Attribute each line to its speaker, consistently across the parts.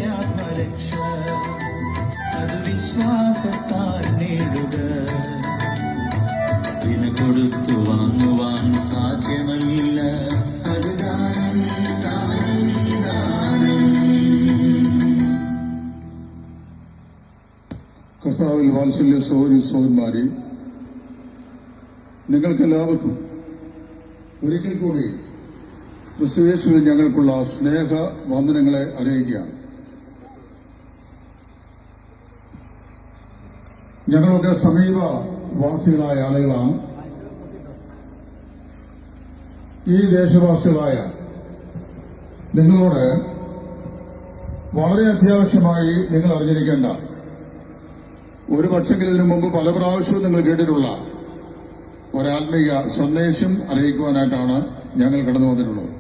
Speaker 1: ആത്മരക്ഷ അത് വിശ്വാസത്താൽ നേടുക. വില കൊടുത്തു വാങ്ങുവാൻ സാധ്യമല്ല. അത് ദാനം, ദാനം, ദാനം.
Speaker 2: കർത്താവിൽ വാത്സല്യ സഹോദരി സഹോദരന്മാരെ, നിങ്ങൾക്കെല്ലാവർക്കും ഒരിക്കൽ കൂടി ക്രിസ്തുയേശുവിൽ ഞങ്ങൾക്കുള്ള സ്നേഹ വന്ദനങ്ങളെ അറിയിക്കുകയാണ്. ഞങ്ങളൊക്കെ സമീപവാസികളായ ആളുകളാണ്. ഈ ദേശവാസികളായ നിങ്ങളോട് വളരെ അത്യാവശ്യമായി നിങ്ങൾ അറിഞ്ഞിരിക്കേണ്ട, ഒരു പക്ഷെങ്കിൽ ഇതിനു മുമ്പ് പല പ്രാവശ്യവും നിങ്ങൾ കേട്ടിട്ടുള്ള ഒരാത്മീയ സന്ദേശം അറിയിക്കുവാനായിട്ടാണ് ഞങ്ങൾ കടന്നു വന്നിട്ടുള്ളത്.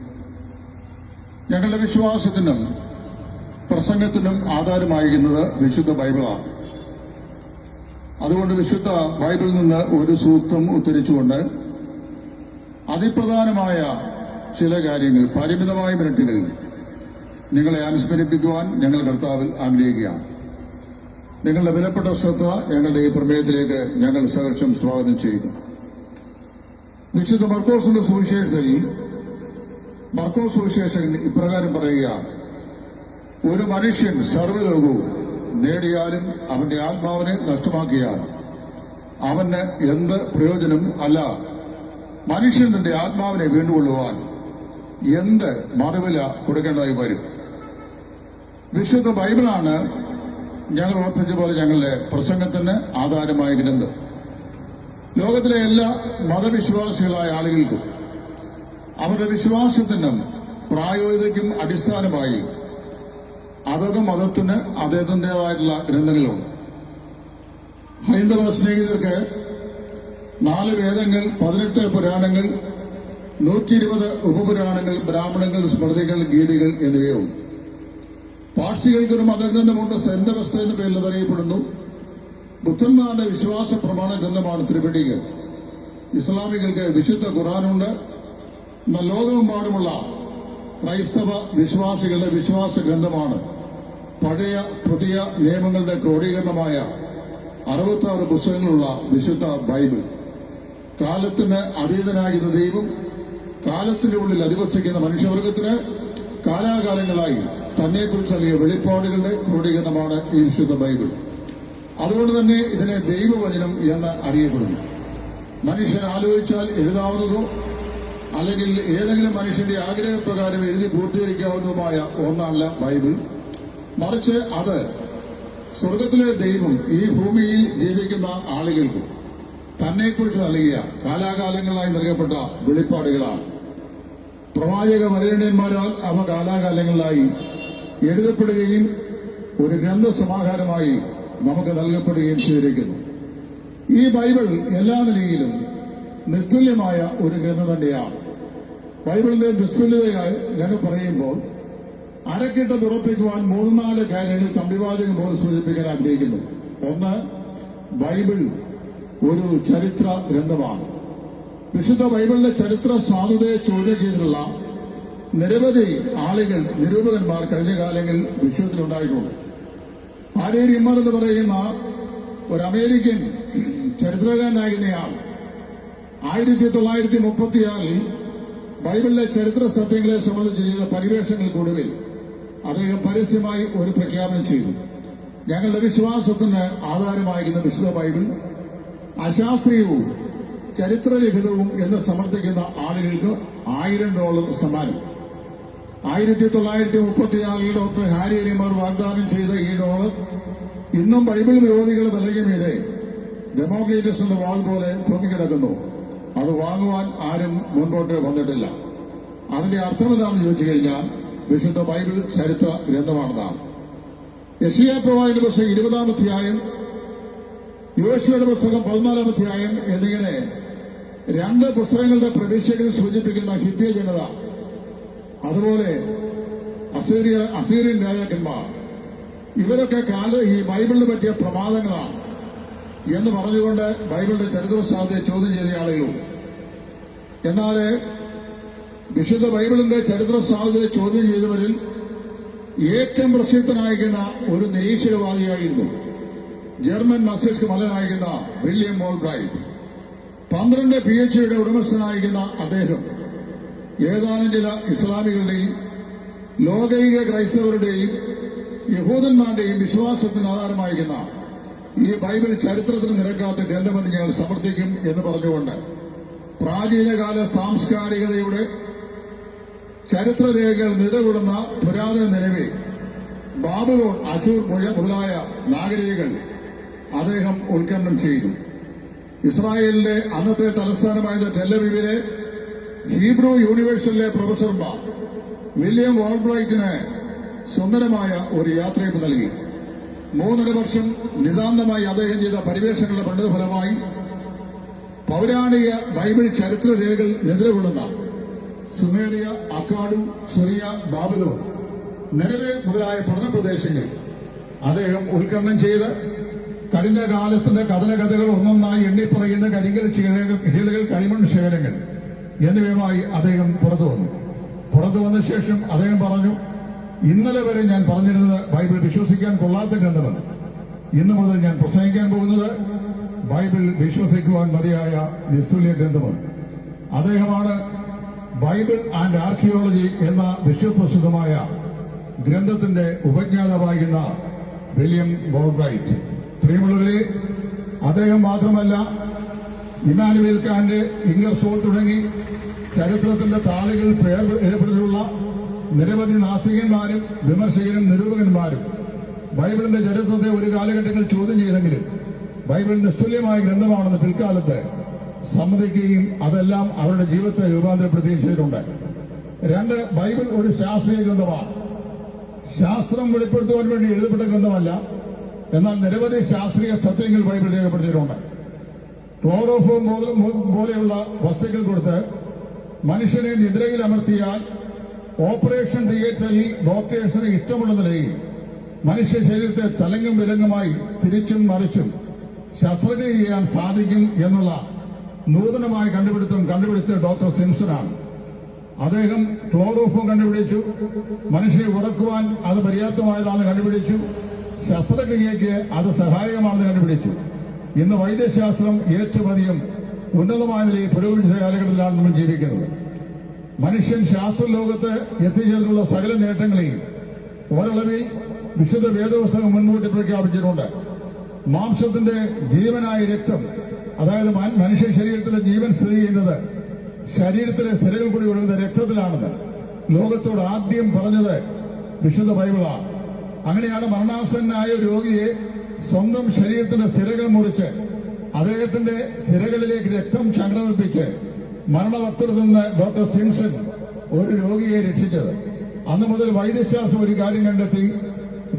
Speaker 2: ഞങ്ങളുടെ വിശ്വാസത്തിനും പ്രസംഗത്തിനും ആധാരമായിരിക്കുന്നത് വിശുദ്ധ ബൈബിളാണ്. അതുകൊണ്ട് വിശുദ്ധ ബൈബിളിൽ നിന്ന് ഒരു സൂക്തം ഉദ്ധരിച്ചുകൊണ്ട് അതിപ്രധാനമായ ചില കാര്യങ്ങൾ പരിമിതമായ മിനിറ്റുകളിൽ നിങ്ങളെ അനുസ്മരിപ്പിക്കുവാൻ ഞങ്ങൾ കർത്താവിൽ ആഗ്രഹിക്കുകയാണ്. നിങ്ങളുടെ വിലപ്പെട്ട ശ്രദ്ധ ഞങ്ങളുടെ ഈ പ്രമേയത്തിലേക്ക് ഞങ്ങൾ സഹർഷം സ്വാഗതം ചെയ്യുന്നു. വിശുദ്ധ മർക്കോസിന്റെ സുവിശേഷത്തിൽ മർക്കോസ് സുവിശേഷകൻ ഇപ്രകാരം പറയുകയാണ്: ഒരു മനുഷ്യൻ സർവ്വലോകവും നേടിയാലും അവന്റെ ആത്മാവിനെ നഷ്ടമാക്കിയാൽ അവന് എന്ത് പ്രയോജനം? അല്ല, മനുഷ്യൻ തന്റെ ആത്മാവിനെ വീണ്ടുകൊള്ളുവാൻ എന്ത് മറുവില കൊടുക്കേണ്ടതായി വരും? വിശുദ്ധ ബൈബിളാണ് ഞങ്ങൾ ഓർപ്പിച്ച പോലെ ഞങ്ങളുടെ പ്രസംഗത്തിന് ആധാരമായ ഗ്രന്ഥം. ലോകത്തിലെ എല്ലാ മതവിശ്വാസികളായ ആളുകൾക്കും അവരുടെ വിശ്വാസത്തിനും പ്രായോഗികതയ്ക്കും അടിസ്ഥാനമായി അതത് മതത്തിന് അതേതിൻ്റെതായിട്ടുള്ള ഗ്രന്ഥങ്ങളുണ്ട്. ഹൈന്ദവ സ്നേഹിതർക്ക് 4 വേദങ്ങൾ, 18 പുരാണങ്ങൾ, 120 ഉപപുരാണങ്ങൾ, ബ്രാഹ്മണങ്ങൾ, സ്മൃതികൾ, ഗീതികൾ എന്നിവയുണ്ട്. പാർസികൾക്കൊരു മതഗ്രന്ഥമുണ്ട്, സെന്തവസ്ഥ എന്ന പേരിൽ അറിയപ്പെടുന്നു. ബുദ്ധന്മാരുടെ വിശ്വാസ പ്രമാണ ഗ്രന്ഥമാണ് ത്രിപിടിക. ഇസ്ലാമികൾക്ക് വിശുദ്ധ ഖുർആനുണ്ട്. എന്നാൽ ലോകമെമ്പാടുമുള്ള ക്രൈസ്തവ വിശ്വാസികളുടെ വിശ്വാസ ഗ്രന്ഥമാണ് പഴയ പുതിയ നിയമങ്ങളുടെ ക്രോഡീകരണമായ 66 പുസ്തകങ്ങളുള്ള വിശുദ്ധ ബൈബിൾ. കാലത്തിന് അതീതനാകുന്ന ദൈവം കാലത്തിന്റെ ഉള്ളിൽ അധിവസിക്കുന്ന മനുഷ്യവർഗത്തിന് കാലാകാലങ്ങളായി തന്നെക്കുറിച്ച് നൽകിയ വെളിപ്പാടുകളുടെ ക്രോഡീകരണമാണ് ഈ വിശുദ്ധ ബൈബിൾ. അതുകൊണ്ട് തന്നെ ഇതിനെ ദൈവവചനം എന്ന് അറിയപ്പെടുന്നു. മനുഷ്യൻ ആലോചിച്ചാൽ എഴുതാവുന്നതോ അല്ലെങ്കിൽ ഏതെങ്കിലും മനുഷ്യന്റെ ആഗ്രഹപ്രകാരം എഴുതി പൂർത്തീകരിക്കാവുന്നതുമായ ഒന്നല്ല ബൈബിൾ. മറിച്ച് അത് സ്വർഗത്തിലെ ദൈവം ഈ ഭൂമിയിൽ ജീവിക്കുന്ന ആളുകൾക്ക് തന്നെക്കുറിച്ച് നൽകിയ കാലാകാലങ്ങളായി നൽകപ്പെട്ട വെളിപ്പാടുകളാണ്. പ്രവാചക വരേണ്യന്മാരാൽ അവ കാലാകാലങ്ങളിലായി എഴുതപ്പെടുകയും ഒരു ഗ്രന്ഥസമാഹാരമായി നമുക്ക് നൽകപ്പെടുകയും ചെയ്തിരിക്കുന്നു. ഈ ബൈബിൾ എല്ലാ നിലയിലും നിസ്തുല്യമായ ഒരു ഗ്രന്ഥം തന്നെയാണ്. ബൈബിളിന്റെ നിസ്തുല്യതയായി ഞങ്ങൾ പറയുമ്പോൾ അരക്കിട്ട് തുറപ്പിക്കുവാൻ 3-4 കാര്യങ്ങൾ കമ്പിവാചകം പോലെ സൂചിപ്പിക്കാൻ ആഗ്രഹിക്കുന്നു. ഒന്ന്, ബൈബിൾ ഒരു ചരിത്ര ഗ്രന്ഥമാണ്. വിശുദ്ധ ബൈബിളിന്റെ ചരിത്ര സാധുതയെ ചോദ്യം ചെയ്തിട്ടുള്ള നിരവധി ആളുകൾ, നിരൂപകന്മാർ കഴിഞ്ഞ കാലങ്ങളിൽ വിശ്വത്തിലുണ്ടായിട്ടുണ്ട്. ഹാരി റിമ്മർ എന്ന് പറയുന്ന ഒരു അമേരിക്കൻ ചരിത്രകാരനായിരുന്നയാൾ 1936 ബൈബിളിലെ ചരിത്ര സത്യങ്ങളെ സംബന്ധിച്ച് ചെയ്ത പരിവേഷങ്ങൾക്കൊടുവിൽ അദ്ദേഹം പരസ്യമായി ഒരു പ്രഖ്യാപനം ചെയ്തു: ഞങ്ങളുടെ വിശ്വാസത്തിന് ആധാരമായിരിക്കുന്ന വിശുദ്ധ ബൈബിൾ അശാസ്ത്രീയവും ചരിത്രലിഖിതവും എന്ന് സമർത്ഥിക്കുന്ന ആളുകൾക്ക് $1000 സമ്മാനം. 1936 ഡോക്ടർ ഹാരി റിമ്മർ വാഗ്ദാനം ചെയ്ത ഈ ഡോളർ ഇന്നും ബൈബിൾ വിരോധികളുടെ തലയ്ക്കുമീതെ ഡെമോക്രേറ്റസ് എന്ന വാൾ പോലെ പൊങ്ങിക്കിടക്കുന്നു. അത് വാങ്ങുവാൻ ആരും മുൻപോട്ട് വന്നിട്ടില്ല. അതിന്റെ അർത്ഥം എന്താണെന്ന് ചോദിച്ചു കഴിഞ്ഞാൽ വിശുദ്ധ ബൈബിൾ ചരിത്ര ഗ്രന്ഥമാണെന്നാണ്. യെശയ്യാ പ്രവാചകന്റെ പുസ്തകം 20-ാം അധ്യായം, യോശുവയുടെ പുസ്തകം 14-ാം അധ്യായം എന്നിങ്ങനെ 2 പുസ്തകങ്ങളുടെ പ്രവേശകരെ സൂചിപ്പിക്കുന്ന ഹിത്യ ജനത, അതുപോലെ അസീറിയൻ രാജാക്കന്മാർ, ഇവരൊക്കെ ഈ ബൈബിളിന് പറ്റിയ പ്രമാദങ്ങളാണ് എന്ന് പറഞ്ഞുകൊണ്ട് ബൈബിളിന്റെ ചരിത്ര സാധ്യതയെ ചോദ്യം ചെയ്ത ആളുകളും. എന്നാൽ വിശുദ്ധ ബൈബിളിന്റെ ചരിത്ര സാധ്യതയെ ചോദ്യം ചെയ്തവരിൽ ഏറ്റവും പ്രസിദ്ധനായിരിക്കുന്ന ഒരു നിരീശ്വരവാദിയായിരുന്നു ജർമ്മൻ മസ്തിഷ്ക മലനായിരിക്കുന്ന വില്യം ഓൾബ്രൈറ്റ്. 12 PhD ഉടമസ്ഥനായിരിക്കുന്ന അദ്ദേഹം ഏതാനും ചില ഇസ്ലാമികളുടെയും ലോകൈക ക്രൈസ്തവരുടെയും യഹൂദന്മാരുടെയും വിശ്വാസത്തിന് ആധാരമായിരിക്കുന്ന ഈ ബൈബിൾ ചരിത്രത്തിന് നിരക്കാത്ത ഗ്രന്ഥമെന്ന് ഞങ്ങൾ സമർത്ഥിക്കും എന്ന് പറഞ്ഞുകൊണ്ട് പ്രാചീനകാല സാംസ്കാരികതയുടെ ചരിത്രരേഖകൾ നിലകൊള്ളുന്ന പുരാതന നിലവിൽ ബാബിലോൺ, അശൂർ മുതലായ നാഗരികകൾ അദ്ദേഹം ഉത്ഖനനം ചെയ്തു. ഇസ്രായേലിന്റെ അന്നത്തെ തലസ്ഥാനമായ ടെലവീവിലെ ഹീബ്രു യൂണിവേഴ്സിറ്റിയിലെ പ്രൊഫസർമാർ വില്യം ഓൾബ്രൈറ്റിന് സുന്ദരമായ ഒരു യാത്രയപ്പ് നൽകി. 3.5 വർഷം നിതാന്തമായി അദ്ദേഹം ചെയ്ത പരിവേഷങ്ങളുടെ പരിണതഫലമായി പൗരാണിക ബൈബിൾ ചരിത്രരേഖകൾ നിലകൊള്ളുന്ന സുമേറിയ, അക്കാഡു, സിറിയ, ബാബിലോൺ, നിലവെ മുതലായ പഠന പ്രദേശങ്ങൾ അദ്ദേഹം ഉത്ഖനനം ചെയ്ത് കഴിഞ്ഞ കാലത്തിന്റെ കഥനകഥകൾ ഒന്നൊന്നായി എണ്ണിപ്പറയുന്ന കരിങ്കൽ ശീലകൾ, കരിമൺ ശേഖരങ്ങൾ എന്നിവയുമായി അദ്ദേഹം പുറത്തു വന്ന ശേഷം അദ്ദേഹം പറഞ്ഞു, ഇന്നലെ വരെ ഞാൻ പറഞ്ഞിരുന്നത് ബൈബിൾ വിശ്വസിക്കാൻ കൊള്ളാത്ത ഗ്രന്ഥമെന്ന്. ഇന്നു മുതൽ ഞാൻ പ്രസംഗിക്കാൻ പോകുന്നത് ബൈബിൾ വിശ്വസിക്കുവാൻ മതിയായ നിസ്തുല്യ ഗ്രന്ഥമാണ്. അദ്ദേഹമാണ് ബൈബിൾ ആൻഡ് ആർക്കിയോളജി എന്ന വിശ്വപ്രസിദ്ധമായ ഗ്രന്ഥത്തിന്റെ ഉപജ്ഞാതാവായിരുന്ന വില്യം ഓൾബ്രൈറ്റ്. പ്രിയമുള്ളവരെ, അദ്ദേഹം മാത്രമല്ല, ഇമാനുവേൽ കാന്റ്, ഇംഗർസോൾ തുടങ്ങി ചരിത്രത്തിന്റെ താളുകൾ ഏർപ്പെട്ടിട്ടുള്ള നിരവധി നാസ്തികന്മാരും വിമർശകരും നിരൂപകന്മാരും ബൈബിളിന്റെ ചരിത്രത്തെ ഒരു കാലഘട്ടങ്ങളിൽ ചോദ്യം ചെയ്തെങ്കിലും ബൈബിൾ നിസ്തുല്യമായ ഗ്രന്ഥമാണെന്ന് പിൽക്കാലത്ത് സമ്മതിക്കുകയും അതെല്ലാം അവരുടെ ജീവിതത്തെ രൂപാന്തരപ്പെടുത്തുകയും ചെയ്തിട്ടുണ്ട്. 2, ബൈബിൾ ഒരു ശാസ്ത്രീയ ഗ്രന്ഥമാണ്. ശാസ്ത്രം വെളിപ്പെടുത്തുവാൻ വേണ്ടി എഴുതപ്പെട്ട ഗ്രന്ഥമല്ല. എന്നാൽ നിരവധി ശാസ്ത്രീയ സത്യങ്ങൾ ബൈബിൾ രേഖപ്പെടുത്തിയിട്ടുണ്ട്. ക്ലോറോഫോം പോലെയുള്ള വസ്തുക്കൾ കൊടുത്ത് മനുഷ്യനെ നിദ്രയിൽ അമർത്തിയാൽ ഓപ്പറേഷൻ തിയേറ്ററിൽ ഡോക്ടേഴ്സിന് ഇഷ്ടമുള്ള നിലയിൽ മനുഷ്യ ശരീരത്തെ തലങ്ങും വിലങ്ങുമായി തിരിച്ചും മറിച്ചും ശസ്ത്രക്രിയ ചെയ്യാൻ സാധിക്കും എന്നുള്ള നൂതനമായ കണ്ടുപിടിച്ച ഡോക്ടർ സിംസനാണ്. അദ്ദേഹം ക്ലോറോഫോം കണ്ടുപിടിച്ചു. മനുഷ്യനെ ഉറക്കുവാൻ അത് പര്യാപ്തമായതാണെന്ന് കണ്ടുപിടിച്ചു. ശസ്ത്രക്രിയയ്ക്ക് അത് സഹായകമാണെന്ന് കണ്ടുപിടിച്ചു. ഇന്ന് വൈദ്യശാസ്ത്രം ഏറ്റവും അധികം ഉന്നതമായ നിലയിൽ പുരോഗമിച്ച കാലഘട്ടത്തിലാണ് നമ്മൾ ജീവിക്കുന്നത്. മനുഷ്യൻ ശാസ്ത്രലോകത്ത് എത്തിച്ചേർന്നുള്ള സകല നേട്ടങ്ങളെയും ഒരളവിൽ വിശുദ്ധ വേദപുസ്തകം മുൻകൂട്ടി പ്രഖ്യാപിച്ചിട്ടുണ്ട്. മാംസത്തിന്റെ ജീവനായ രക്തം, അതായത് മനുഷ്യ ശരീരത്തിലെ ജീവൻ സ്ഥിതി ചെയ്യുന്നത് ശരീരത്തിലെ സിരകൾ കൂടി ഒഴുകുന്ന രക്തത്തിലാണെന്ന് ലോകത്തോട് ആദ്യം പറഞ്ഞത് വിശുദ്ധ ബൈബിളാണ്. അങ്ങനെയാണ് മരണാസന്നനായ ഒരു രോഗിയെ സ്വന്തം ശരീരത്തിന്റെ സിരകൾ മുറിച്ച് അദ്ദേഹത്തിന്റെ സിരകളിലേക്ക് രക്തം സംക്രമിപ്പിച്ച് മരണവക്തത്തിൽ നിന്ന് ഡോക്ടർ സിംസൺ ഒരു രോഗിയെ രക്ഷിച്ചത്. അന്നു മുതൽ വൈദ്യശാസ്ത്രം ഒരു കാര്യം കണ്ടെത്തി,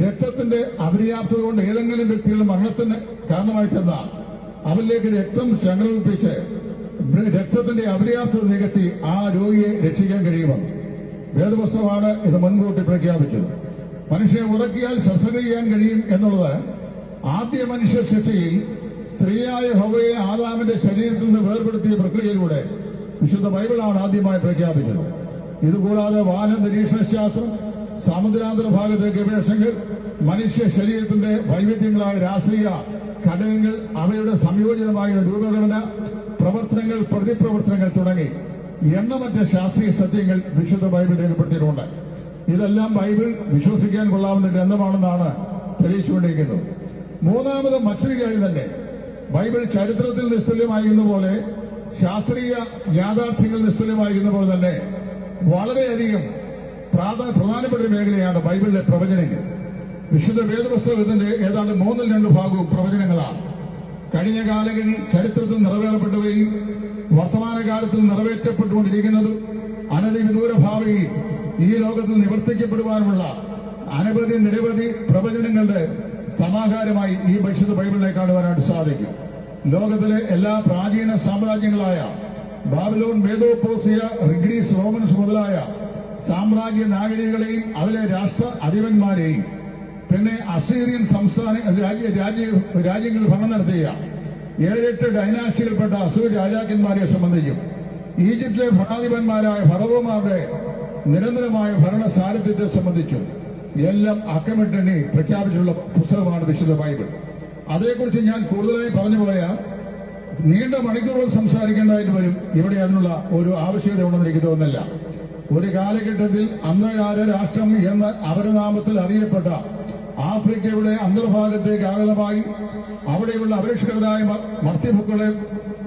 Speaker 2: രക്തത്തിന്റെ അപര്യാപ്തത കൊണ്ട് ഏതെങ്കിലും വ്യക്തികളുടെ മരണത്തിന് കാരണമായി ചെന്നാൽ അവരിലേക്ക് രക്തം സംക്രമിപ്പിച്ച് രക്തത്തിന്റെ അപര്യാപ്തത നികത്തി ആ രോഗിയെ രക്ഷിക്കാൻ കഴിയുമെന്ന് വേദപുസ്തകമാണ് ഇത് മുൻകൂട്ടി പ്രഖ്യാപിച്ചത്. മനുഷ്യനെ ഉറക്കിയാൽ ശസ്ത്രക്രിയ ചെയ്യാൻ കഴിയും എന്നുള്ളത് ആദ്യ മനുഷ്യ സൃഷ്ടിയിൽ സ്ത്രീയായ ഹവ്വയെ ആദാമിന്റെ ശരീരത്തിൽ നിന്ന് വേർപെടുത്തിയ പ്രക്രിയയിലൂടെ വിശുദ്ധ ബൈബിളാണ് ആദ്യമായി പ്രഖ്യാപിച്ചത്. ഇതുകൂടാതെ വാന നിരീക്ഷണശാസ്ത്രം, സമുദ്രാന്തര ഭാഗത്തെ ഗവേഷകർ, മനുഷ്യ ശരീരത്തിന്റെ വൈവിധ്യങ്ങളായ രാഷ്ട്രീയ ഘടകങ്ങൾ, അവയുടെ സംയോജിതമായ രൂപഘടന, പ്രവർത്തനങ്ങൾ, പ്രതിപ്രവർത്തനങ്ങൾ തുടങ്ങി എണ്ണമറ്റ ശാസ്ത്രീയ സത്യങ്ങൾ വിശുദ്ധ ബൈബിൾ രേഖപ്പെടുത്തിയിട്ടുണ്ട്. ഇതെല്ലാം ബൈബിൾ വിശ്വസിക്കാൻ കൊള്ളാവുന്ന ഗ്രന്ഥമാണെന്നാണ് തെളിയിച്ചുകൊണ്ടിരിക്കുന്നത്. മൂന്നാമത് മറ്റൊരു കാര്യം തന്നെ, ബൈബിൾ ചരിത്രത്തിൽ നിസ്തുല്യമായിരുന്ന പോലെ ശാസ്ത്രീയ യാഥാർത്ഥ്യങ്ങൾ നിസ്തുല്യമായിരുന്ന പോലെ തന്നെ വളരെയധികം പ്രധാനപ്പെട്ട ഒരു മേഖലയാണ് ബൈബിളിലെ പ്രവചനങ്ങൾ. വിശുദ്ധ വേദപുസ്തകത്തിന്റെ ഏതാണ്ട് 2/3 ഭാഗവും പ്രവചനങ്ങളാണ്. കഴിഞ്ഞ കാലങ്ങളിൽ ചരിത്രത്തിൽ നിറവേറപ്പെട്ടവയും വർത്തമാനകാലത്തിൽ നിറവേറ്റപ്പെട്ടുകൊണ്ടിരിക്കുന്നതും അനധിവിദൂര ഭാവിയിൽ ഈ ലോകത്തിൽ നിവർത്തിക്കപ്പെടുവാനുമുള്ള നിരവധി പ്രവചനങ്ങളുടെ സമാഹാരമായി ഈ വിശുദ്ധ ബൈബിളിനെ കാണുവാനായിട്ട് സാധിക്കും. ലോകത്തിലെ എല്ലാ പ്രാചീന സാമ്രാജ്യങ്ങളായ ബാബിലോൺ, മേദോപോസിയ, ഗ്രീസ്, റോമൻസ് മുതലായ സാമ്രാജ്യ നാഗരികളെയും അതിലെ രാഷ്ട്ര അധിപന്മാരെയും പിന്നെ അസീറിയൻ രാജ്യങ്ങൾ ഭരണം നടത്തിയ 7-8 ഡൈനാസ്റ്റിയിൽപ്പെട്ട അസൂർ രാജാക്കന്മാരെ സംബന്ധിച്ചും ഈജിപ്തിലെ ഭരണാധിപന്മാരായ ഫറവോമാരുടെ നിരന്തരമായ ഭരണ സാരഥ്യത്തെ സംബന്ധിച്ചും എല്ലാം അക്കമിട്ടെണ്ണി പ്രഖ്യാപിച്ചിട്ടുള്ള പുസ്തകമാണ് വിശുദ്ധ ബൈബിൾ. അതേക്കുറിച്ച് ഞാൻ കൂടുതലായി പറഞ്ഞു പോയാൽ നീണ്ട മണിക്കൂറുകൾ സംസാരിക്കേണ്ടതായിട്ട് വരും. ഇവിടെ അതിനുള്ള ഒരു ആവശ്യകത ഉണ്ടെന്ന് എനിക്ക് തോന്നുന്നില്ല. ഒരു കാലഘട്ടത്തിൽ അന്ധകാര രാഷ്ട്രം എന്ന അപരനാമത്തിൽ അറിയപ്പെട്ട ആഫ്രിക്കയുടെ അന്തർഭാഗത്തേക്ക് ആഗതമായി അവിടെയുള്ള അപരിഷ്കൃതരായ മർത്യഭുക്കളെ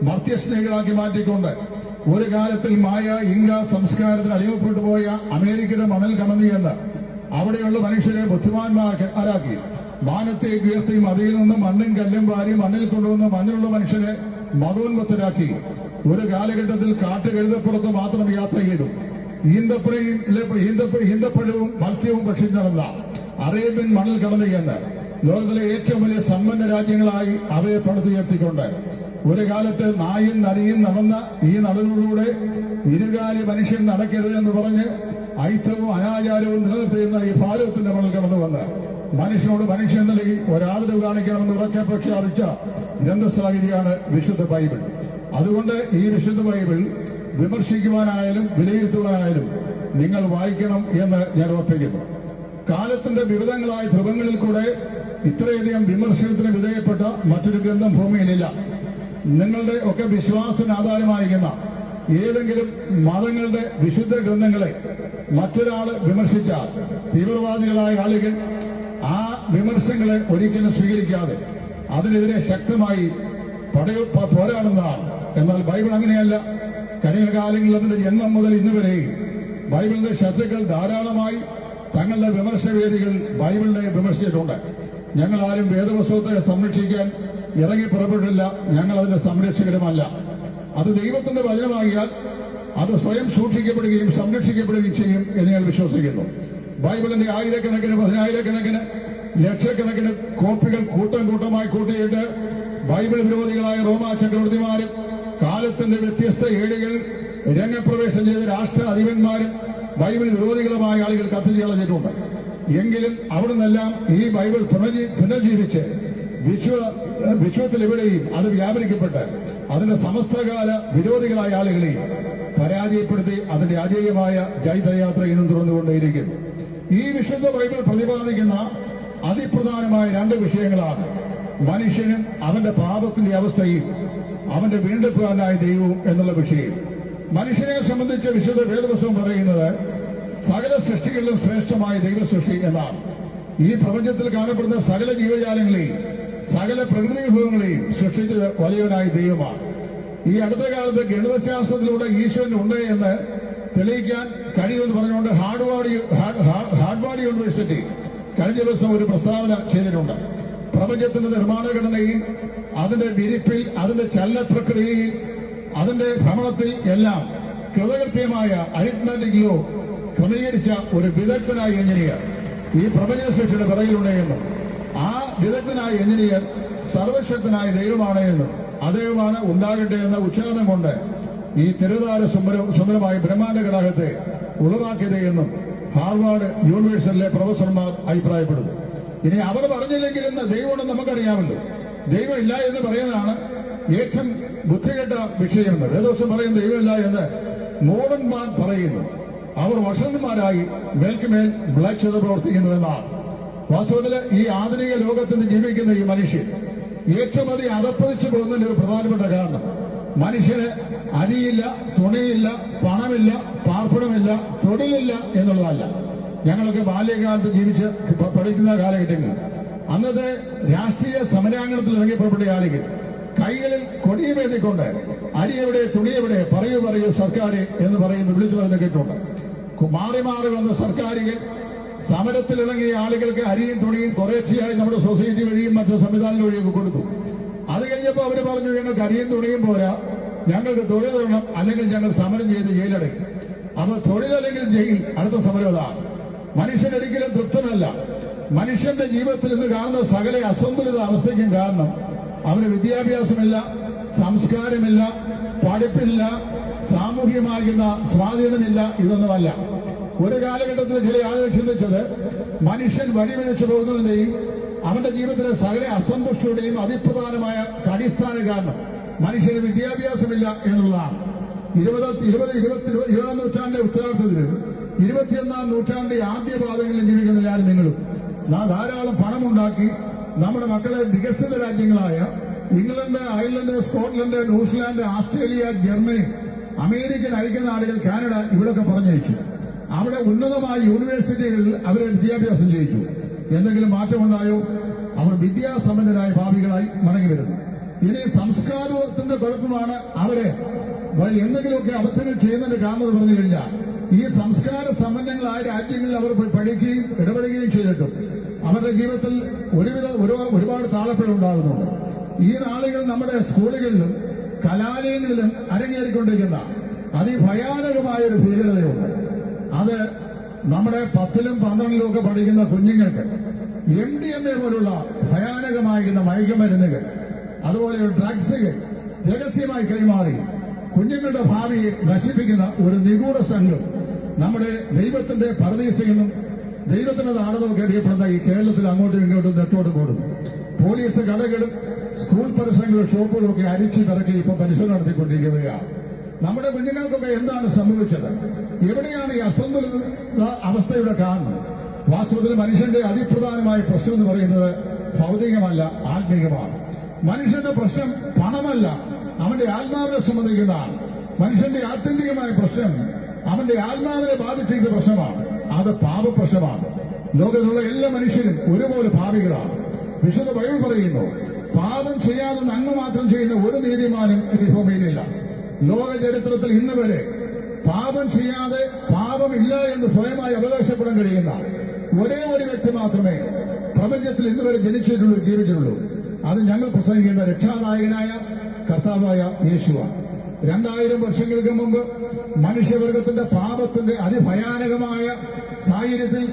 Speaker 2: മർത്യസ്നേഹികളാക്കി മാറ്റിക്കൊണ്ട് ഒരു കാലത്തിൽ മായ ഇങ്ക സംസ്കാരത്തിന് അടിമപ്പെട്ടു പോയ അമേരിക്കയുടെ മണൽ കമന്നിയെന്ന് അവിടെയുള്ള മനുഷ്യരെ ബുദ്ധിമാന്മാരാക്കി മാനത്തേക്ക് ഉയർത്തിയും അതിൽ നിന്ന് മണ്ണും കല്ലും വാരി മണ്ണിൽ കൊണ്ടുവന്ന് മണ്ണിലുള്ള മനുഷ്യരെ മതോന്മത്തരാക്കി ഒരു കാലഘട്ടത്തിൽ കാട്ടുകഴുതപ്പുറത്ത് മാത്രം യാത്ര ചെയ്തു ഈന്തപ്പഴവും മത്സ്യവും ഭക്ഷിച്ച് നടന്ന അറേബ്യൻ മണൽ കടന്നുകയെന്ന് ലോകത്തിലെ ഏറ്റവും വലിയ സമ്പന്ന രാജ്യങ്ങളായി അവയെ പടുത്തുയർത്തിക്കൊണ്ട് ഒരു കാലത്ത് നായും നരിയും നടന്ന ഈ നടലിലൂടെ ഇരുകാലി മനുഷ്യൻ നടക്കരുതെന്ന് പറഞ്ഞ് ഐത്തവും അനാചാരവും നിലനിർത്തിയിരുന്ന ഈ ഭാരതത്തിന്റെ മണൽ കടന്നു വന്ന് മനുഷ്യനോട് മനുഷ്യൻ നൽകി ഒരാദരവ് കാണിക്കണമെന്ന് ഉറക്കെ പ്രഖ്യാപിച്ച ഗ്രന്ഥസാഹിതിയാണ് വിശുദ്ധ ബൈബിൾ. അതുകൊണ്ട് ഈ വിശുദ്ധ ബൈബിൾ വിമർശിക്കുവാനായാലും വിലയിരുത്തുവാനായാലും നിങ്ങൾ വായിക്കണം എന്ന് ഞാൻ ഓർപ്പിക്കുന്നു. കാലത്തിന്റെ വിവിധങ്ങളായ ധ്രുവങ്ങളിൽ കൂടെ ഇത്രയധികം വിമർശനത്തിന് വിധേയപ്പെട്ട മറ്റൊരു ഗ്രന്ഥം ഭൂമിയിലില്ല. നിങ്ങളുടെ ഒക്കെ വിശ്വാസത്തിന് ആധാരമായിരിക്കുന്ന ഏതെങ്കിലും മതങ്ങളുടെ വിശുദ്ധ ഗ്രന്ഥങ്ങളെ മറ്റൊരാൾ വിമർശിച്ചാൽ തീവ്രവാദികളായ ആളുകൾ ആ വിമർശനങ്ങളെ ഒരിക്കലും സ്വീകരിക്കാതെ അതിനെതിരെ ശക്തമായി പോരാടുന്നതാണ്. എന്നാൽ ബൈബിൾ അങ്ങനെയല്ല. കഴിഞ്ഞ കാലങ്ങളിൽ അതിന്റെ ജന്മം മുതൽ ഇന്നുവരെയും ബൈബിളിന്റെ ശത്രുക്കൾ ധാരാളമായി തങ്ങളുടെ വിമർശവേദികൾ ബൈബിളിനെ വിമർശിച്ചിട്ടുണ്ട്. ഞങ്ങളാരും വേദപുസ്തകത്തെ സംരക്ഷിക്കാൻ ഇറങ്ങി പുറപ്പെട്ടില്ല. ഞങ്ങൾ അതിന്റെ സംരക്ഷകരുമല്ല. അത് ദൈവത്തിന്റെ വചനമാകിയാൽ അത് സ്വയം സൂക്ഷിക്കപ്പെടുകയും സംരക്ഷിക്കപ്പെടുകയും ചെയ്യും എന്ന് ഞാൻ വിശ്വസിക്കുന്നു. ബൈബിളിന്റെ ആയിരക്കണക്കിന് പതിനായിരക്കണക്കിന് ലക്ഷക്കണക്കിന് കോപ്പികൾ കൂട്ടം കൂട്ടമായി കൂട്ടിയിട്ട് ബൈബിൾ വിരോധികളായ റോമാ ചക്രവർത്തിമാരും കാലത്തിന്റെ വ്യത്യസ്ത ഏടുകൾ രംഗപ്രവേശം ചെയ്ത രാഷ്ട്ര അധിപന്മാരും ബൈബിൾ വിരോധികളുമായ ആളുകൾ കത്തിച്ചു കളഞ്ഞിട്ടുണ്ട്. എങ്കിലും അവിടെ നിന്നെല്ലാം ഈ ബൈബിൾ പുനർജീവിച്ച് വിശ്വത്തിലെവിടെയും അത് വ്യാപരിക്കപ്പെട്ട് അതിന്റെ സമസ്തകാല വിരോധികളായ ആളുകളെയും പരാജയപ്പെടുത്തി അതിന്റെ അജേയമായ ജൈത്രയാത്ര ഇന്നും തുടർന്നുകൊണ്ടേയിരിക്കുന്നു. ഈ വിശുദ്ധ ബൈബിൾ പ്രതിപാദിക്കുന്ന അതിപ്രധാനമായ രണ്ട് വിഷയങ്ങളാണ് മനുഷ്യനും അവന്റെ പാപത്തിന്റെ അവസ്ഥയും അവന്റെ വീണ്ടെടുപ്പുകാരനായ ദൈവവും എന്നുള്ള വിഷയം. മനുഷ്യനെ സംബന്ധിച്ച് വിശുദ്ധ വേദപുസ്തകം പറയുന്നത് സകല സൃഷ്ടികളിലും ശ്രേഷ്ഠമായ ദൈവസൃഷ്ടി എന്നാണ്. ഈ പ്രപഞ്ചത്തിൽ കാണപ്പെടുന്ന സകല ജീവജാലങ്ങളെയും സകല പ്രകൃതി വിഭവങ്ങളെയും സൃഷ്ടിച്ചത് വലിയവനായ ദൈവമാണ്. ഈ അടുത്ത കാലത്ത് ഗണിതശാസ്ത്രത്തിലൂടെ ഈശ്വരൻ ഉണ്ട് എന്ന് തെളിയിക്കാൻ കഴിയുമെന്ന് പറഞ്ഞുകൊണ്ട് ഹാർവാർഡ് യൂണിവേഴ്സിറ്റി കഴിഞ്ഞ ദിവസം ഒരു പ്രസ്താവന ചെയ്തിട്ടുണ്ട്. പ്രപഞ്ചത്തിന്റെ നിർമ്മാണഘടനയിൽ അതിന്റെ വിരിപ്പിൽ അതിന്റെ ചലന പ്രക്രിയയിൽ അതിന്റെ ഭ്രമണത്തിൽ എല്ലാം കൃതകൃത്യമായ അരിത്മാറ്റിക് ലോ ക്രമീകരിച്ച ഒരു വിദഗ്ധനായ എഞ്ചിനീയർ ഈ പ്രപഞ്ച സൃഷ്ടിയുടെ പിറകിലുണ്ടെന്നും ആ വിദഗ്ധനായ എഞ്ചിനീയർ സർവശക്തനായ ദൈവമാണ് എന്നും അദ്ദേഹമാണ് ഉണ്ടാകട്ടെ എന്ന ഉച്ചാരണം കൊണ്ട് ഈ തിരുതാര സുന്ദരമായ ബ്രഹ്മാണ്ഡ ഘടകത്തെ ഉളവാക്കിയത് എന്നും ഹാർവാർഡ് യൂണിവേഴ്സിറ്റിയിലെ പ്രൊഫസർമാർ അഭിപ്രായപ്പെടുന്നു. ഇനി അവർ പറഞ്ഞില്ലെങ്കിലും ദൈവമുണ്ടെന്ന് നമുക്കറിയാമല്ലോ. ദൈവം ഇല്ല എന്ന് പറയുന്നതാണ് ഏറ്റവും ബുദ്ധികെട്ട വിഷയമെന്ന് വേദോസം പറയുന്ന ദൈവമില്ല എന്ന് മോഡന്മാർ പറയുന്നു. അവർ വർഷന്മാരായി മേൽക്കുമേൽ മ്ലേച്ഛത പ്രവർത്തിക്കുന്നുവെന്നാണ്. വാസ്തവത്തിൽ ഈ ആധുനിക ലോകത്തിൽ ജീവിക്കുന്ന ഈ മനുഷ്യൻ ഏറ്റവും അധികം അതപ്പതിച്ചു പോകുന്നതിന്റെ ഒരു പ്രധാനപ്പെട്ട കാരണം മനുഷ്യന് അരിയില്ല, തുണിയില്ല, പണമില്ല, പാർപ്പിടമില്ല, തൊഴിലില്ല എന്നുള്ളതല്ല. ഞങ്ങളൊക്കെ ബാല്യകാലത്ത് ജീവിച്ച് പഠിക്കുന്ന കാലഘട്ടങ്ങളിൽ അന്നത്തെ രാഷ്ട്രീയ സമരാങ്കണത്തിൽ ഇറങ്ങിപ്പുറപ്പെട്ട ആളുകൾ കൈകളിൽ കൊടിയുമേന്തിക്കൊണ്ട് അരി എവിടെ, തുണി എവിടെ, പറയൂ സർക്കാർ എന്ന് പറയുന്നത് വിളിച്ചു പറയുന്ന കേട്ടുണ്ട്. മാറി മാറി വന്ന സർക്കാരുകൾ സമരത്തിലിറങ്ങിയ ആളുകൾക്ക് അരിയും തുണിയും കുറേശ്ശെയായി നമ്മുടെ സൊസൈറ്റി വഴിയും മറ്റു സംവിധാനങ്ങൾ വഴിയൊക്കെ കൊടുത്തു. അത് കഴിഞ്ഞപ്പോൾ അവർ പറഞ്ഞു, ഞങ്ങൾക്ക് അരിയും തുണിയും പോരാ, ഞങ്ങൾക്ക് തൊഴിൽ തരണം, അല്ലെങ്കിൽ ഞങ്ങൾ സമരം ചെയ്ത് ജയിലടയ്ക്കും. അപ്പൊ തൊഴിലല്ലെങ്കിൽ ജയിൽ, അടുത്ത സമരമാണ്. മനുഷ്യനൊരിക്കലും തൃപ്തനല്ല. മനുഷ്യന്റെ ജീവിതത്തിൽ ഇന്ന് കാണുന്ന സകല അസന്തുലിത അവസ്ഥയ്ക്കും കാരണം അവന് വിദ്യാഭ്യാസമില്ല, സംസ്കാരമില്ല, പഠിപ്പില്ല, സാമൂഹ്യമാകുന്ന സ്വാധീനമില്ല. ഇതൊന്നുമല്ല. ഒരു കാലഘട്ടത്തിൽ ചില ആളുകൾ ചിന്തിച്ചത് മനുഷ്യൻ വഴിപിഴച്ചു പോകുന്നതിന്റെയും അവന്റെ ജീവിതത്തിലെ സകല അസന്തുഷ്ടിയുടെയും അതിപ്രധാനമായ അടിസ്ഥാന കാരണം മനുഷ്യന് വിദ്യാഭ്യാസമില്ല എന്നുള്ളതാണ്. ഇരുപതാം നൂറ്റാണ്ടിന്റെ ഉത്തരാർത്ഥത്തിലും 21ാം നൂറ്റാണ്ടിന്റെ ആദ്യ പാദങ്ങളിൽ ജീവിക്കുന്ന ഞാൻ നിങ്ങളും ധാരാളം പണമുണ്ടാക്കി നമ്മുടെ മക്കളെ വികസിത രാജ്യങ്ങളായ England, Ireland, Scotland, New Zealand, Australia, Germany, American ഐക്യനാടുകൾ, കാനഡ ഇവിടെയൊക്കെ പറഞ്ഞയച്ചു. അവിടെ ഉന്നതമായ യൂണിവേഴ്സിറ്റികളിൽ അവരെ വിദ്യാഭ്യാസം ചെയ്യിച്ചു. എന്തെങ്കിലും മാറ്റമുണ്ടായോ? അവർ വിദ്യാസമ്പന്നരായ ഭാവികളായി മടങ്ങി വരുന്നു. ഇനി സംസ്കാരത്തിന്റെ കുഴപ്പമാണ് അവരെ എന്തെങ്കിലുമൊക്കെ അബദ്ധങ്ങൾ ചെയ്യുന്നതിന് കാരണം പറഞ്ഞു കഴിഞ്ഞാൽ ഈ സംസ്കാര സമ്പന്നങ്ങളായ രാജ്യങ്ങളിൽ അവർ പോയി പഠിക്കുകയും ഇടപെടുകയും ചെയ്തിട്ടും അവരുടെ ജീവിതത്തിൽ ഒരുപാട് താളപ്പിഴവുണ്ടാകുന്നുണ്ട്. ഈ നാളുകൾ നമ്മുടെ സ്കൂളുകളിലും കലാലയങ്ങളിലും അരങ്ങേറിക്കൊണ്ടിരിക്കുന്ന അതിഭയാനകമായ ഒരു ഭീകരതയുണ്ട്. അത് നമ്മുടെ 10ലും 12ലും ഒക്കെ പഠിക്കുന്ന കുഞ്ഞുങ്ങൾക്ക് MDMA പോലുള്ള ഭയാനകമായിരുന്ന മയക്കുമരുന്നുകൾ, അതുപോലെ ഡ്രഗ്സുകൾ രഹസ്യമായി കൈമാറി കുഞ്ഞുങ്ങളുടെ ഭാവിയെ നശിപ്പിക്കുന്ന ഒരു നിഗൂഢ സംഘം നമ്മുടെ ദൈവത്തിന്റെ പരദീസയെന്നും ദൈവത്തിന്റെ നാടെന്നൊക്കെ അറിയപ്പെടുന്ന ഈ കേരളത്തിൽ അങ്ങോട്ടും ഇങ്ങോട്ടും നെട്ടോട്ട് കൂടുന്നു. പോലീസ് കടകളും സ്കൂൾ പരിസരങ്ങളും ഷോപ്പുകളും ഒക്കെ അരിച്ചു പിറക്കി ഇപ്പൊ പരിശോധന നടത്തിക്കൊണ്ടിരിക്കുകയാണ്. നമ്മുടെ കുഞ്ഞുങ്ങൾക്കൊക്കെ എന്താണ് സംഭവിച്ചത്? എവിടെയാണ് ഈ അസന്തുലിത അവസ്ഥയുടെ കാരണം? വാസ്തവത്തിൽ മനുഷ്യന്റെ അതിപ്രധാനമായ പ്രശ്നം എന്ന് പറയുന്നത് ഭൗതികമല്ല, ആത്മീകമാണ്. മനുഷ്യന്റെ പ്രശ്നം പണമല്ല, അവന്റെ ആത്മാവിനെ സംബന്ധിക്കുന്നതാണ്. മനുഷ്യന്റെ ആത്യന്തികമായ പ്രശ്നം അവന്റെ ആത്മാവിനെ ബാധിച്ചിരിക്കുന്ന പ്രശ്നമാണ്. അത് പാപപ്രശ്നമാണ്. ലോകത്തിലുള്ള എല്ലാ മനുഷ്യരും ഒരുപോലെ പാപികളാണ്. വിശുദ്ധ ബൈബിൾ പറയുന്നു, പാപം ചെയ്യാതെ നന്മ മാത്രം ചെയ്യുന്ന ഒരു നീതിമാനും ഈ ഭൂമിയിലില്ല. ലോക ചരിത്രത്തിൽ ഇന്ന് വരെ പാപം ചെയ്യാതെ പാപമില്ല എന്ന് സ്വയമായി അവകാശപ്പെടാൻ കഴിയുന്ന ഒരേ ഒരു വ്യക്തി മാത്രമേ പ്രപഞ്ചത്തിൽ ഇന്ന് വരെ ജനിച്ചിട്ടുള്ളൂ, ജീവിച്ചിട്ടുള്ളൂ. അത് ഞങ്ങൾ പ്രസംഗിക്കുന്ന രക്ഷാനായകനായ കർത്താവായ യേശുവാണ്. 2000 വർഷങ്ങൾക്ക് മുമ്പ് മനുഷ്യവർഗത്തിന്റെ പാപത്തിന്റെ അതിഭയാനകമായ സാഹചര്യത്തിൽ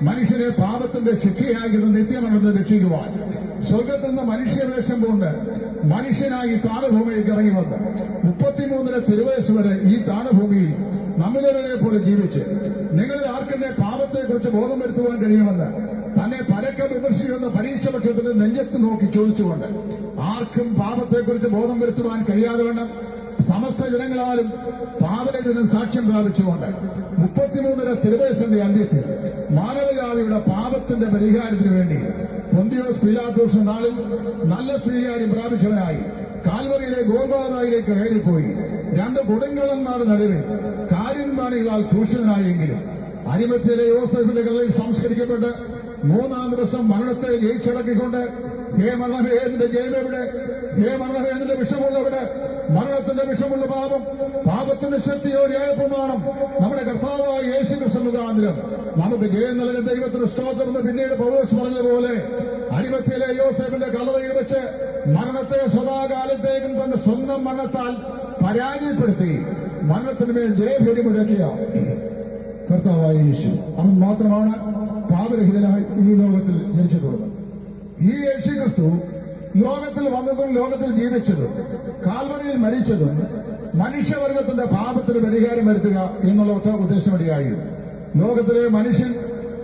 Speaker 2: മനുഷ്യനെ പാപത്തിന്റെ ശിക്ഷയായിരുന്ന നിത്യമരണത്തെ രക്ഷിക്കുവാൻ സ്വർഗത്തിൽ നിന്ന് മനുഷ്യവേഷം കൊണ്ട് മനുഷ്യനായി താണഭൂമിയിലേക്ക് ഇറങ്ങി വന്ന് 33 തിരുവയസ് വരെ ഈ താണഭൂമിയിൽ നമ്മിലവരെ പോലെ ജീവിച്ച് നിങ്ങളിൽ ആർക്കെന്നെ പാപത്തെക്കുറിച്ച് ബോധം വരുത്തുവാൻ കഴിയുമെന്ന് തന്നെ പരക്കെ വിമർശിക്കുന്ന പരീക്ഷ പക്ഷത്തിന്റെ നെഞ്ചത്ത് നോക്കി ചോദിച്ചുകൊണ്ട് ആർക്കും പാപത്തെക്കുറിച്ച് ബോധം വരുത്തുവാൻ കഴിയാതെ വേണം സമസ്ത ജനങ്ങളാലും പാവനത്തിന് സാക്ഷ്യം പ്രാപിച്ചുകൊണ്ട് 33 തിരുവയസിന്റെ അന്ത്യത്തിൽ മാനവജാതിയുടെ പാപത്തിന്റെ പരിഹാരത്തിന് വേണ്ടി പൊന്തിയോസ് പീലാത്തോസ് നാളിൽ നല്ല സ്വീകാര്യം പ്രാപിച്ചവനായി കാൽവറിയിലെ ഗോൽഗോഥായിലേക്ക് കയറിപ്പോയി 2 കൊടുങ്കള്ളന്മാരുടെ നടുവിൽ കാര്യന്മാണികളാൽ ക്രൂശിതനായെങ്കിലും അരിമത്യയിലെ യോസേഫിന്റെ കഥയിൽ സംസ്കരിക്കപ്പെട്ട് 3-ാം ദിവസം മരണത്തെ ജയിച്ചടക്കിക്കൊണ്ട് ഹേ മരണമേ എന്റെ ജയമെവിടെ, ഹേ മരണമേ എന്റെ വിഷമുള്ളവിടെ, മരണത്തിന്റെ വിഷമുള്ള പാപത്തിന്റെ ശക്തിയോടെ പ്രമാണം നമ്മുടെ കർത്താവായ യേശു ക്രിസ്തു മുഖാന്തരം നമുക്ക് ജയം നൽകുന്ന ദൈവത്തിന് സ്തോത്രം. പിന്നീട് പൗലോസ് പറഞ്ഞതുപോലെ അരിമത്യയിലെ യോസേഫിന്റെ കല്ലറയിൽ വെച്ച് മരണത്തെ സദാകാലത്തേക്കും തന്റെ സ്വന്തം മരണത്താൽ പരാജയപ്പെടുത്തി മരണത്തിന് മേൽ ജയഭേരി മുഴക്കിയ കർത്താവായ യേശു അവൻ മാത്രമാണ് പാപരഹിതനായി ഈ ലോകത്തിൽ ജനിച്ചിട്ടുള്ളത്. ഈ യേശു ക്രിസ്തു ലോകത്തിൽ വന്നതും ലോകത്തിൽ ജീവിച്ചതും കാൽവറിയിൽ മരിച്ചതും മനുഷ്യവർഗത്തിന്റെ പാപത്തിന് പരിഹാരം വരുത്തുക എന്നുള്ള ഒറ്റ ഉദ്ദേശമടിയായിരുന്നു. ലോകത്തിലെ മനുഷ്യൻ